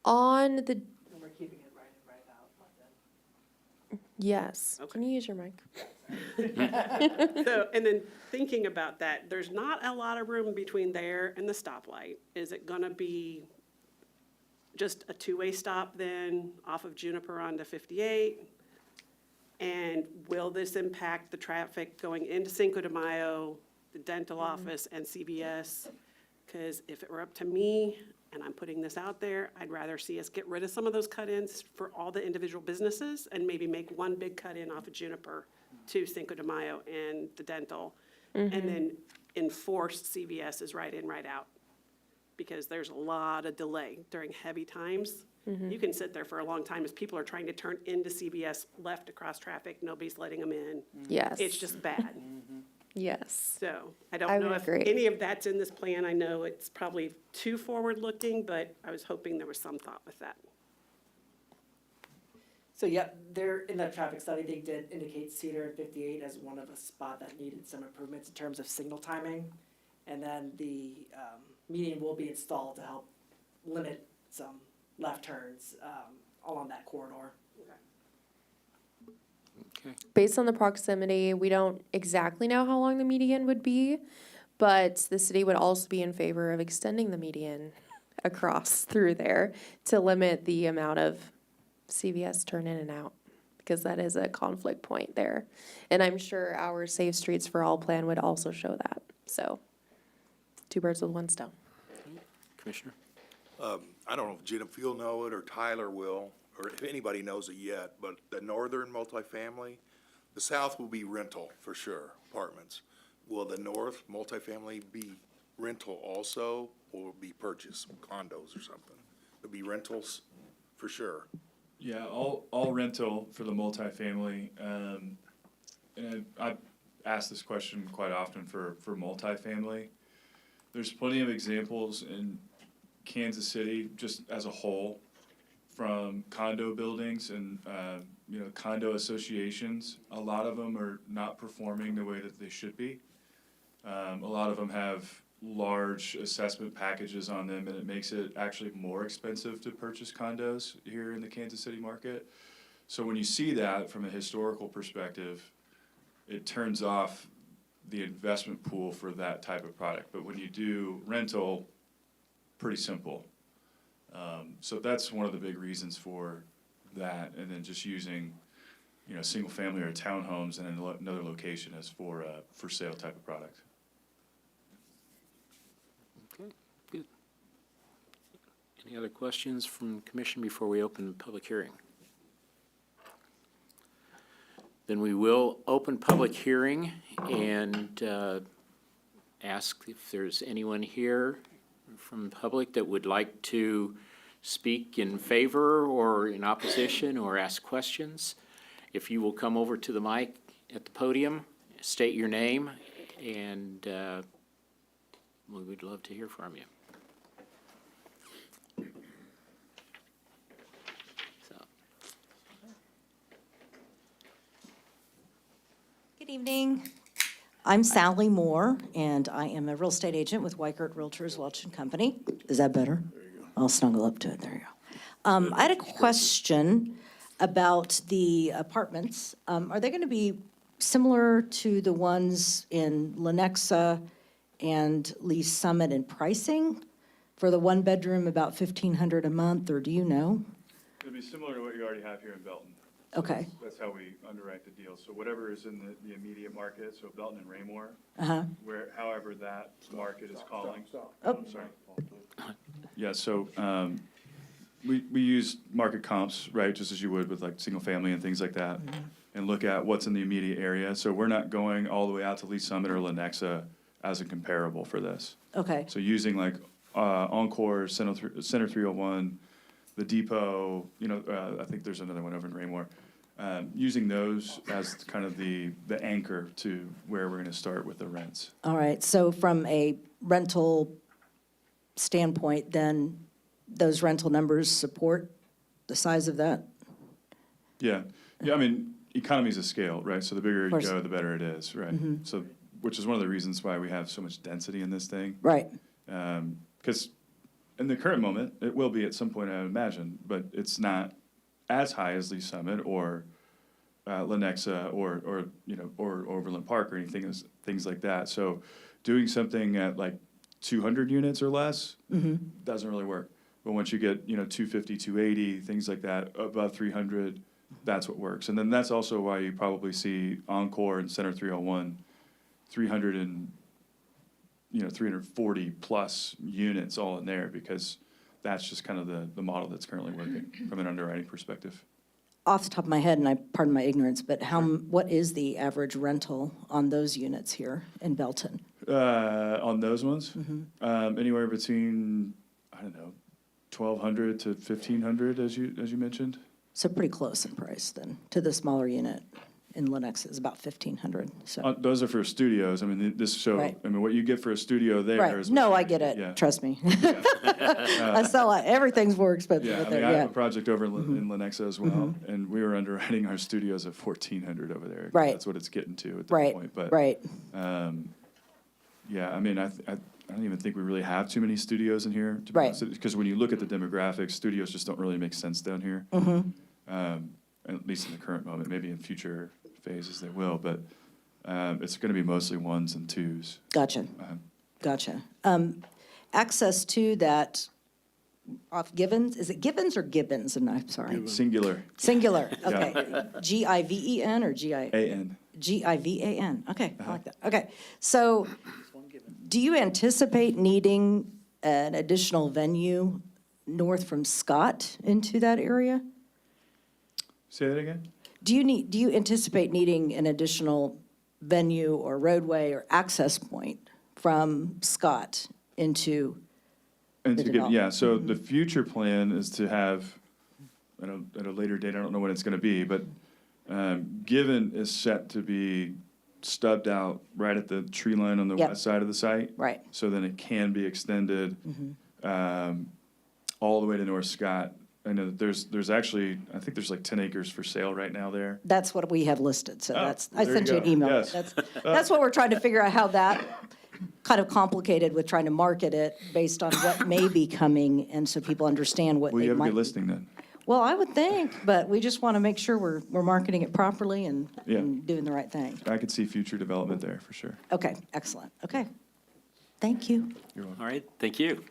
On the, We're keeping it right in, right out, not then. yes. Okay. Can you use your mic? So, and then thinking about that, there's not a lot of room between there and the stoplight. Is it gonna be just a two-way stop then, off of Juniper onto 58? And will this impact the traffic going into Cinco de Mayo, the dental office, and CVS? Because if it were up to me, and I'm putting this out there, I'd rather see us get rid of some of those cut-ins for all the individual businesses and maybe make one big cut-in off of Juniper to Cinco de Mayo and the dental, and then enforce CVS is right in, right out. Because there's a lot of delay during heavy times. You can sit there for a long time as people are trying to turn into CVS left across traffic, nobody's letting them in. Yes. It's just bad. Yes. So I I don't know would if agree. any of that's in this plan. I know it's probably too forward-looking, but I was hoping there was some thought with that. So, yeah, there, in that traffic study, they did indicate Cedar and 58 as one of a spot that needed some improvements in terms of signal timing. And then the median will be installed to help limit some left turns along that corridor. Based on the proximity, we don't exactly know how long the median would be, but the city would also be in favor of extending the median across through there to limit the amount of CVS turn in and out, because that is a conflict point there. And I'm sure our Safe Streets for All plan would also show that. So, two birds with one stone. Commissioner? I don't know if Jennifer will know it or Tyler will, or if anybody knows it yet, but the northern multifamily, the south will be rental for sure, apartments. Will the north multifamily be rental also, or will it be purchase, condos or something? It'll be rentals for sure. Yeah, all rental for the multifamily. And I ask this question quite often for multifamily. There's plenty of examples in Kansas City, just as a whole, from condo buildings and, condo associations. A lot of them are not performing the way that they should be. A lot of them have large assessment packages on them, and it makes it actually more expensive to purchase condos here in the Kansas City market. So when you see that from a historical perspective, it turns off the investment pool for that type of product. But when you do rental, pretty simple. So that's one of the big reasons for that, and then just using, single family or townhomes in another location as for sale type of product. Okay, good. Any other questions from the commission before we open the public hearing? Then we will open public hearing and ask if there's anyone here from the public that would like to speak in favor or in opposition or ask questions. If you will come over to the mic at the podium, state your name, and we would love to hear from you. So, Good evening. I'm Sally Moore, and I am a real estate agent with Weichert Realtors Welch and Company. Is that better? There you go. I'll snuggle up to it. There you go. I had a question about the apartments. Are they going to be similar to the ones in Lenexa and Lee Summit in pricing? For the one bedroom, about $1,500 a month, or do you know? It'll be similar to what you already have here in Belton. Okay. That's how we underwrite the deal. So whatever is in the immediate market, so Belton and Raymore, however that market is calling. Oh. I'm sorry. Yeah, so we use market comps, right, just as you would with like single family and things like that, and look at what's in the immediate area. So we're not going all the way out to Lee Summit or Lenexa as a comparable for this. Okay. So using like Encore, Center 301, the Depot, I think there's another one over in Raymore. Using those as kind of the anchor to where we're going to start with the rents. All right, so from a rental standpoint, then those rental numbers support the size of that? Yeah, I mean, economies of scale, right? So the bigger you course. go, the better it is, right? So, which is one of the reasons why we have so much density in this thing. Right, Because in the current moment, it will be at some point, I would imagine, but it's not as high as Lee Summit or Lenexa or Overland Park or things like that. So doing something at like 200 units or less doesn't really work. But once you get 250, 280, things like that, above 300, that's what works. And then that's also why you probably see Encore and Center 301, 340 plus units all in there, because that's just kind of the model that's currently working from an underwriting perspective. off the top of my head, and I pardon my ignorance, but what is the average rental on those units here in Belton? On those ones, anywhere between, I don't know, 1,200 to 1,500, as you mentioned. So pretty close in price then to the smaller unit in Lenexa is about 1,500, so. Those are for studios. I mean, Right. what you get for a studio there Right, is. no, I get Yeah. it, trust me. I sell, everything's more expensive Yeah, out I mean, there, I have yeah. a project over in Lenexa as well, and we were underwriting our studios at 1,400 over there. Right. That's what it's getting to at this Right, point. But, right, yeah, I mean, I don't even think we really have too many studios in here. Right. Because when you look at the demographics, studios just don't really make sense down here. At least in the current moment. Maybe in future phases they will, but it's going to be mostly ones and twos. gotcha, gotcha. Access to that off Givens, is it Givens or Gibbons? And I'm sorry. Singular, Singular, okay. G-I-V-E-N or G-I? A-N. G-I-V-A-N, okay, I like that. Okay, so do you anticipate needing an additional venue north from Scott into that area? Say that again? Do you anticipate needing an additional venue or roadway or access point from Scott into? And The to get, yeah, development. so the future plan is to have, at a later date, I don't know when it's going to be, but Given is set to be stubbed out right at the tree line on the Yep. west side of the site. Right. So then it can be extended all the way to North Scott. I know that there's actually, I think there's like 10 acres for sale right now there. That's what we have listed, so I there you sent you an go. email. Yes. That's what we're trying to figure out, how that kind of complicated with trying to market it based on what may be coming, and so people understand what Well, they you have a might. good listing then. Well, I would think, but we just want to make sure we're marketing it properly and Yeah. doing the right thing. I could see future development there for sure. Okay, excellent. Okay. Thank you. All right, thank you.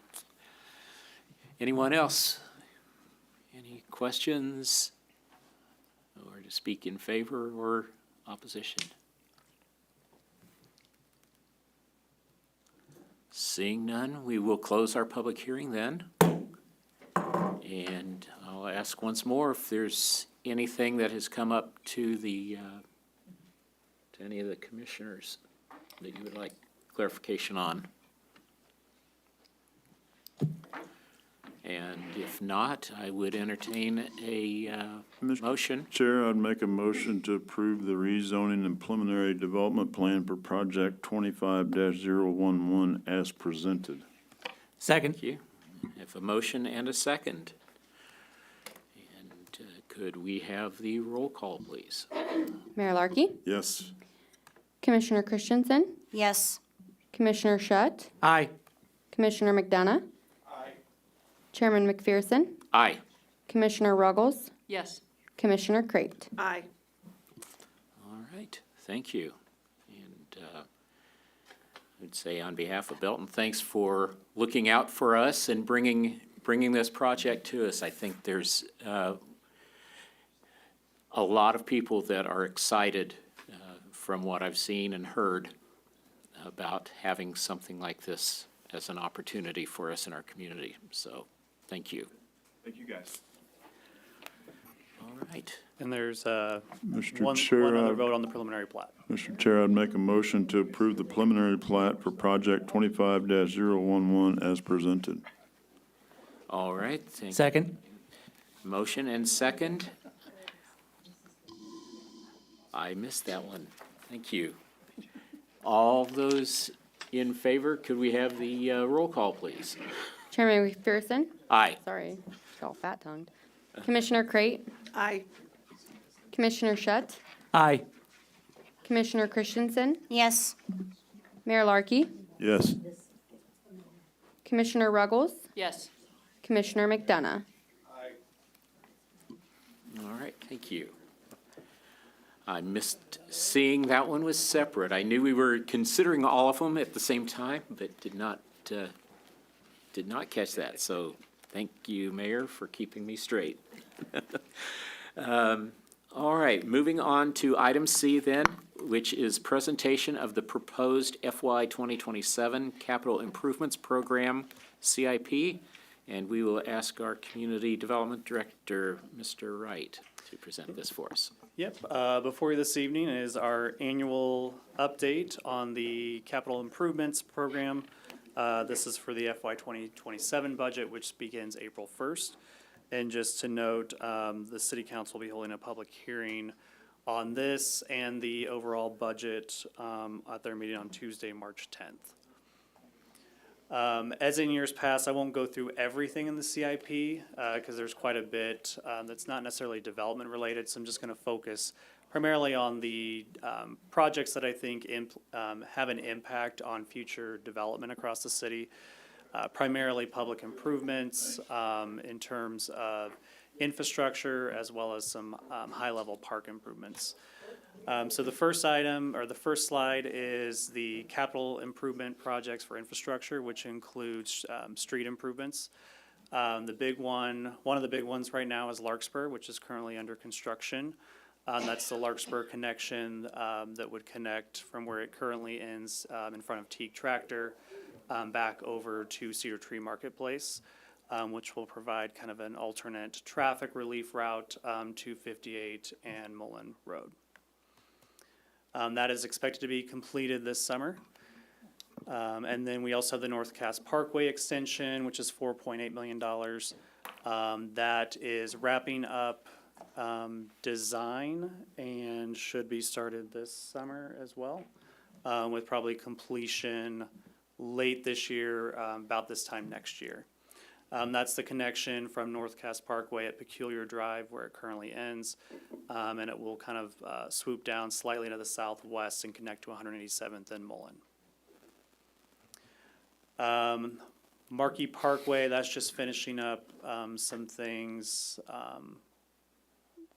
Anyone else? Any questions? Or to speak in favor or opposition? Seeing none, we will close our public hearing then. And I'll ask once more if there's anything that has come up to the, to any of the commissioners that you would like clarification on. And if not, I would entertain a motion. Chair, I'd make a motion to approve the rezoning and preliminary development plan for project 25-011 as presented. Second. Thank you. I have a motion and a second. And could we have the roll call, please? Mayor Larky, Yes. Commissioner Christensen, Yes. Commissioner Shutt, Aye. Commissioner McDonough, Chairman McPherson, Aye. Commissioner Ruggles, Yes. Commissioner Crate. Aye. All right, thank you. And I'd say on behalf of Belton, thanks for looking out for us and bringing this project to us. I think there's a lot of people that are excited from what I've seen and heard about having something like this as an opportunity for us in our community. So, thank you. Thank you, guys. All right. And there's Mr. one Chair, other vote on the preliminary plat. Mr. Chair, I'd make a motion to approve the preliminary plat for project 25-011 as presented. All right, thank you. Second. Motion and second. I missed that one. Thank you. All those in favor, could we have the roll call, please? Chairman McPherson, Aye. sorry, got all fat-tongued. Commissioner Crate, Aye. Commissioner Shutt, Aye. Commissioner Christensen, Yes. Mayor Larky, Yes. Commissioner Ruggles, Yes. Commissioner McDonough. All right, thank you. I missed seeing that one was separate. I knew we were considering all of them at the same time, but did not catch that. So thank you, Mayor, for keeping me straight. All right, moving on to item C then, which is presentation of the proposed FY 2027 Capital Improvements Program, CIP. And we will ask our Community Development Director, Mr. Wright, to present this for us. Yep, before you this evening is our annual update on the capital improvements program. This is for the FY 2027 budget, which begins April 1st. And just to note, the city council will be holding a public hearing on this and the overall budget at their meeting on Tuesday, March 10th. As in years past, I won't go through everything in the CIP because there's quite a bit that's not necessarily development related. So I'm just going to focus primarily on the projects that I think have an impact on future development across the city. Primarily public improvements in terms of infrastructure as well as some high-level park improvements. So the first item, or the first slide, is the capital improvement projects for infrastructure, which includes street improvements. The big one of the big ones right now is Larkspur, which is currently under construction. That's the Larkspur connection that would connect from where it currently ends in front of Teague Tractor back over to Cedar Tree Marketplace, which will provide kind of an alternate traffic relief route to 58 and Mullen Road. That is expected to be completed this summer. And then we also have the North Cass Parkway extension, which is $4.8 million. That is wrapping up design and should be started this summer as well, with probably completion late this year, about this time next year. That's the connection from North Cass Parkway at Peculiar Drive where it currently ends. And it will kind of swoop down slightly to the southwest and connect to 187th and Mullen. Markey Parkway, that's just finishing up some things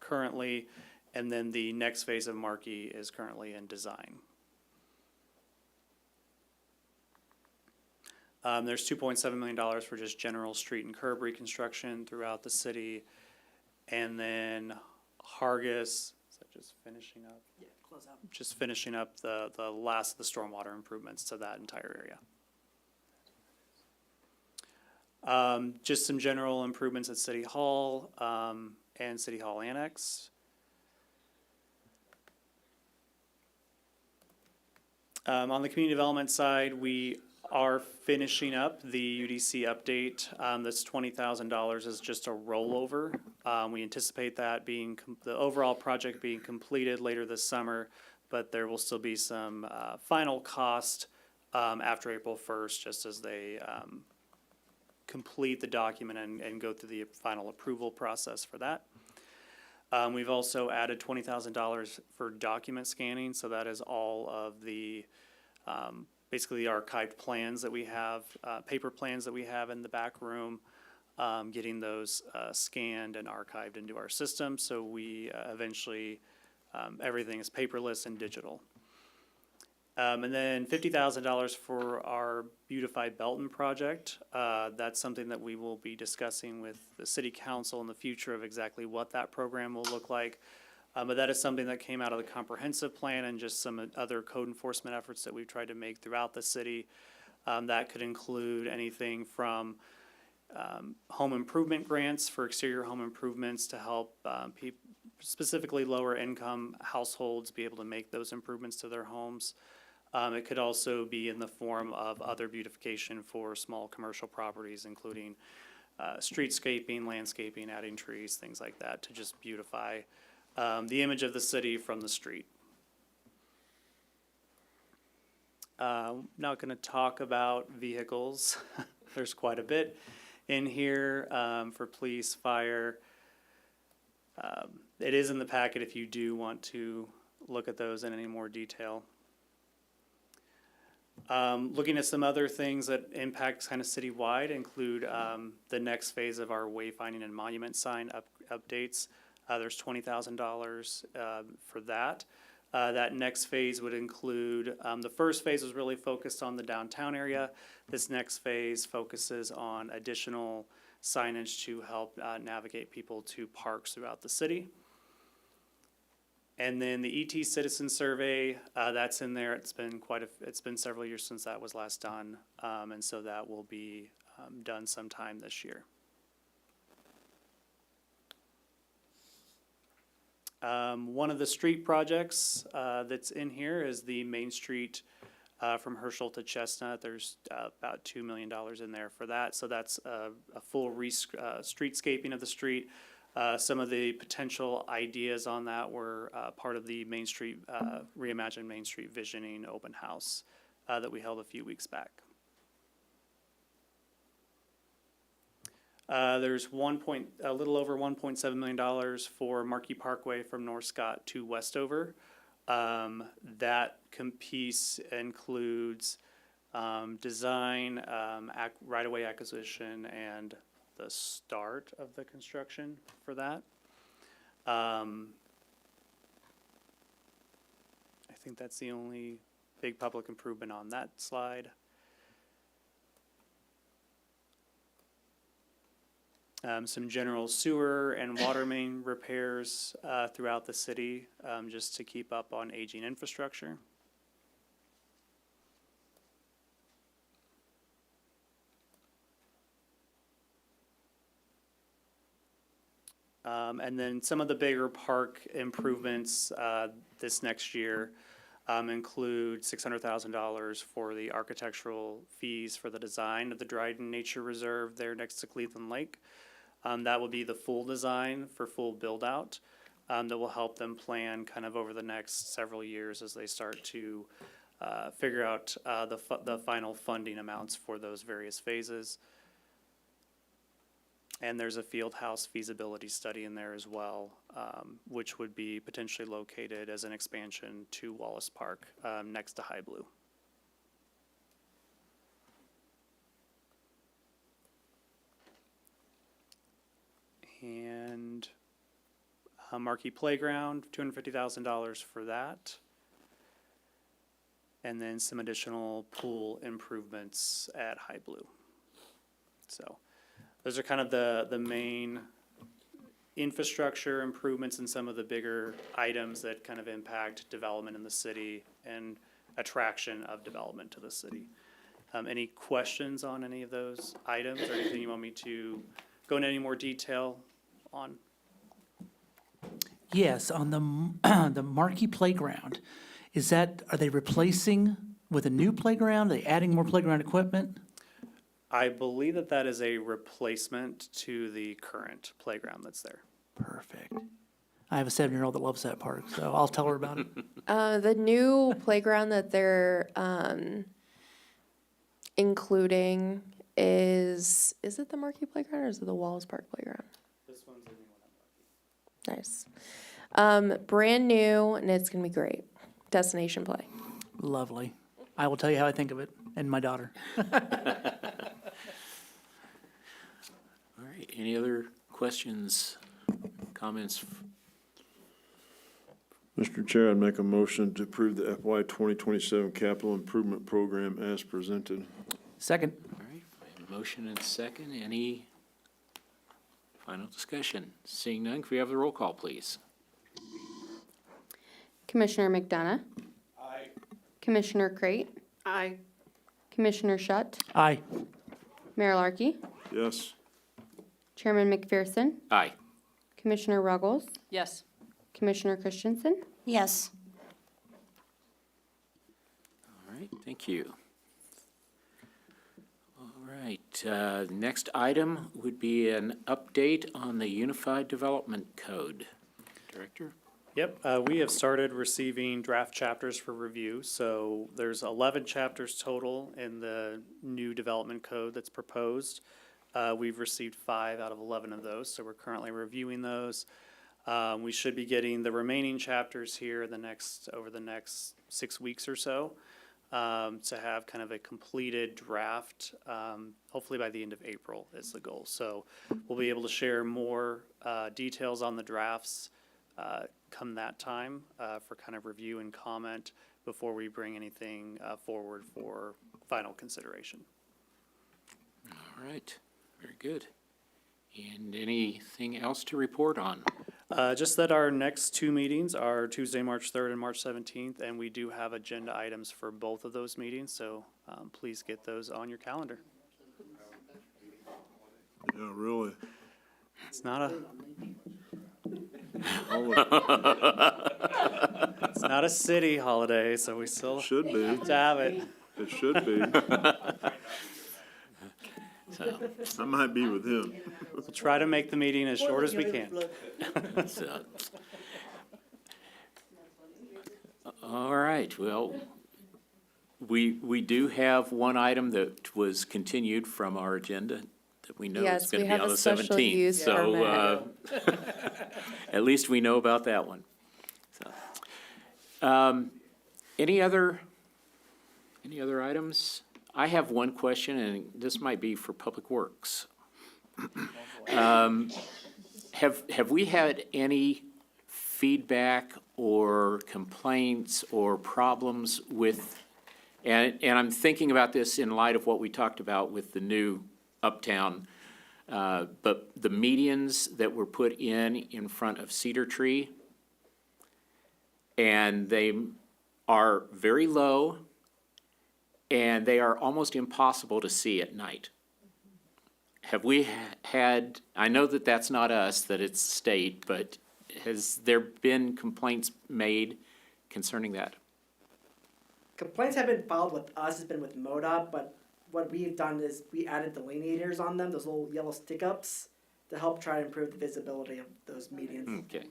currently, and then the next phase of Markey is currently in design. There's $2.7 million for just general street and curb reconstruction throughout the city. And then Hargis, is that just finishing up? Yeah, close out. Just finishing up the last of the stormwater improvements to that entire area. Just some general improvements at City Hall and City Hall Annex. On the community development side, we are finishing up the UDC update. That's $20,000 is just a rollover. We anticipate that being, the overall project being completed later this summer, but there will still be some final cost after April 1st, just as they complete the document and go through the final approval process for that. We've also added $20,000 for document scanning, so that is all of the basically the archived plans that we have, paper plans that we have in the back room, getting those scanned and archived into our system, so we eventually, everything is paperless and digital. And then $50,000 for our Beautify Belton project. That's something that we will be discussing with the city council in the future of exactly what that program will look like. But that is something that came out of the comprehensive plan and just some other code enforcement efforts that we've tried to make throughout the city. That could include anything from home improvement grants for exterior home improvements to help specifically lower income households be able to make those improvements to their homes. It could also be in the form of other beautification for small commercial properties, including streetscaping, landscaping, adding trees, things like that, to just beautify the image of the city from the street. Not going to talk about vehicles. There's quite a bit in here for police, fire. It is in the packet if you do want to look at those in any more detail. Looking at some other things that impact kind of citywide include the next phase of our wayfinding and monument sign updates. There's $20,000 for that. That next phase would include, the first phase was really focused on the downtown area. This next phase focuses on additional signage to help navigate people to parks throughout the city. And then the ET Citizen Survey, that's in there. It's been several years since that was last done, and so that will be done sometime this year. One of the street projects that's in here is the Main Street from Herschel to Chestnut. There's about $2 million in there for that. So that's a full streetscaping of the street. Some of the potential ideas on that were part of the Main Street, Reimagined Main Street Visioning open house that we held a few weeks back. There's a little over $1.7 million for Markey Parkway from North Scott to Westover. That piece includes design, right-of-way acquisition, and the start of the construction for that. I think that's the only big public improvement on that slide. Some general sewer and water main repairs throughout the city, just to keep up on aging infrastructure. And then some of the bigger park improvements this next year include $600,000 for the architectural fees for the design of the Dryden Nature Reserve there next to Cleveland Lake. That will be the full design for full build-out that will help them plan kind of over the next several years as they start to figure out the final funding amounts for those various phases. And there's a field house feasibility study in there as well, which would be potentially located as an expansion to Wallace Park next to High Blue. And a marquee playground, $250,000 for that. And then some additional pool improvements at High Blue. So those are kind of the main infrastructure improvements and some of the bigger items that kind of impact development in the city and attraction of development to the city. Any questions on any of those items or anything you want me to go into any more detail on? Yes, on the, the Markey Playground, are they replacing with a new playground? Are they adding more playground equipment? I believe that that is a replacement to the current playground that's there. Perfect. I have a 7-year-old that loves that park, so I'll tell her about it. The new playground that they're including is it the Marquee Playground or is it the Wallace Park Playground? This one's the new one. Nice. Brand new, and it's gonna be great. Destination play. Lovely. I will tell you how I think of it, and my daughter. All right, any other questions, comments? Mr. Chair, I'd make a motion to approve the FY 2027 capital improvement program as presented. Second. All right, I have a motion and second. Any final discussion? Seeing none, can we have the roll call, please? Commissioner McDonough? Aye. Commissioner Crate? Aye. Commissioner Shutt? Aye. Mayor Larkey? Yes. Chairman McPherson? Aye. Commissioner Ruggles? Yes. Commissioner Christensen? Yes. All right, thank you. All right, next item would be an update on the Unified Development Code. Director? Yep, we have started receiving draft chapters for review. So there's 11 chapters total in the new development code that's proposed. We've received 5 out of 11 of those, so we're currently reviewing those. We should be getting the remaining chapters here over the next 6 weeks or so, to have kind of a completed draft, hopefully by the end of April is the goal. So we'll be able to share more details on the drafts come that time for kind of review and comment before we bring anything forward for final consideration. All right, very good. And anything else to report on? Just that our next 2 meetings are Tuesday, March 3rd and March 17th, and we do have agenda items for both of those meetings, so please get those on your calendar. Yeah, really. It's not a, Oh, it's not a city holiday, so we still it should be. have to have it. It should be. So, I might be with him. We'll try to make the meeting as short as we can. so- All right, well, we do have one item that was continued from our agenda that we know is Yes, going we to be have on a the special 17th. use So, at least we know about that one. So, any other items? I have one question, and this might be for Public Works. Have we had any feedback or complaints or problems with, and I'm thinking about this in light of what we talked about with the new Uptown, but the medians that were put in front of Cedar Tree, and they are very low, and they are almost impossible to see at night. Have we had, I know that that's not us, that it's state, but has there been complaints made concerning that? Complaints have been filed with us, has been with MoDOT, but what we've done is we added delineators on them, those little yellow stick-ups, to help try to improve the visibility of those medians. Okay.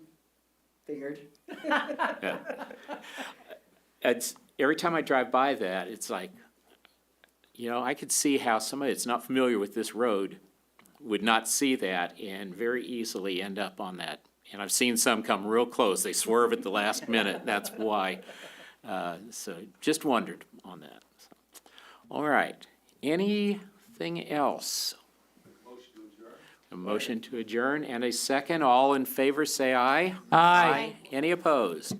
Figured. Yeah. It's, every time I drive by that, it's like, you know, I could see how somebody that's not familiar with this road would not see that and very easily end up on that. And I've seen some come real close. They swerve at the last minute. That's why. So just wondered on that. So, all right. Anything else? A motion to adjourn and a second. All in favor, say aye. Aye. Any opposed?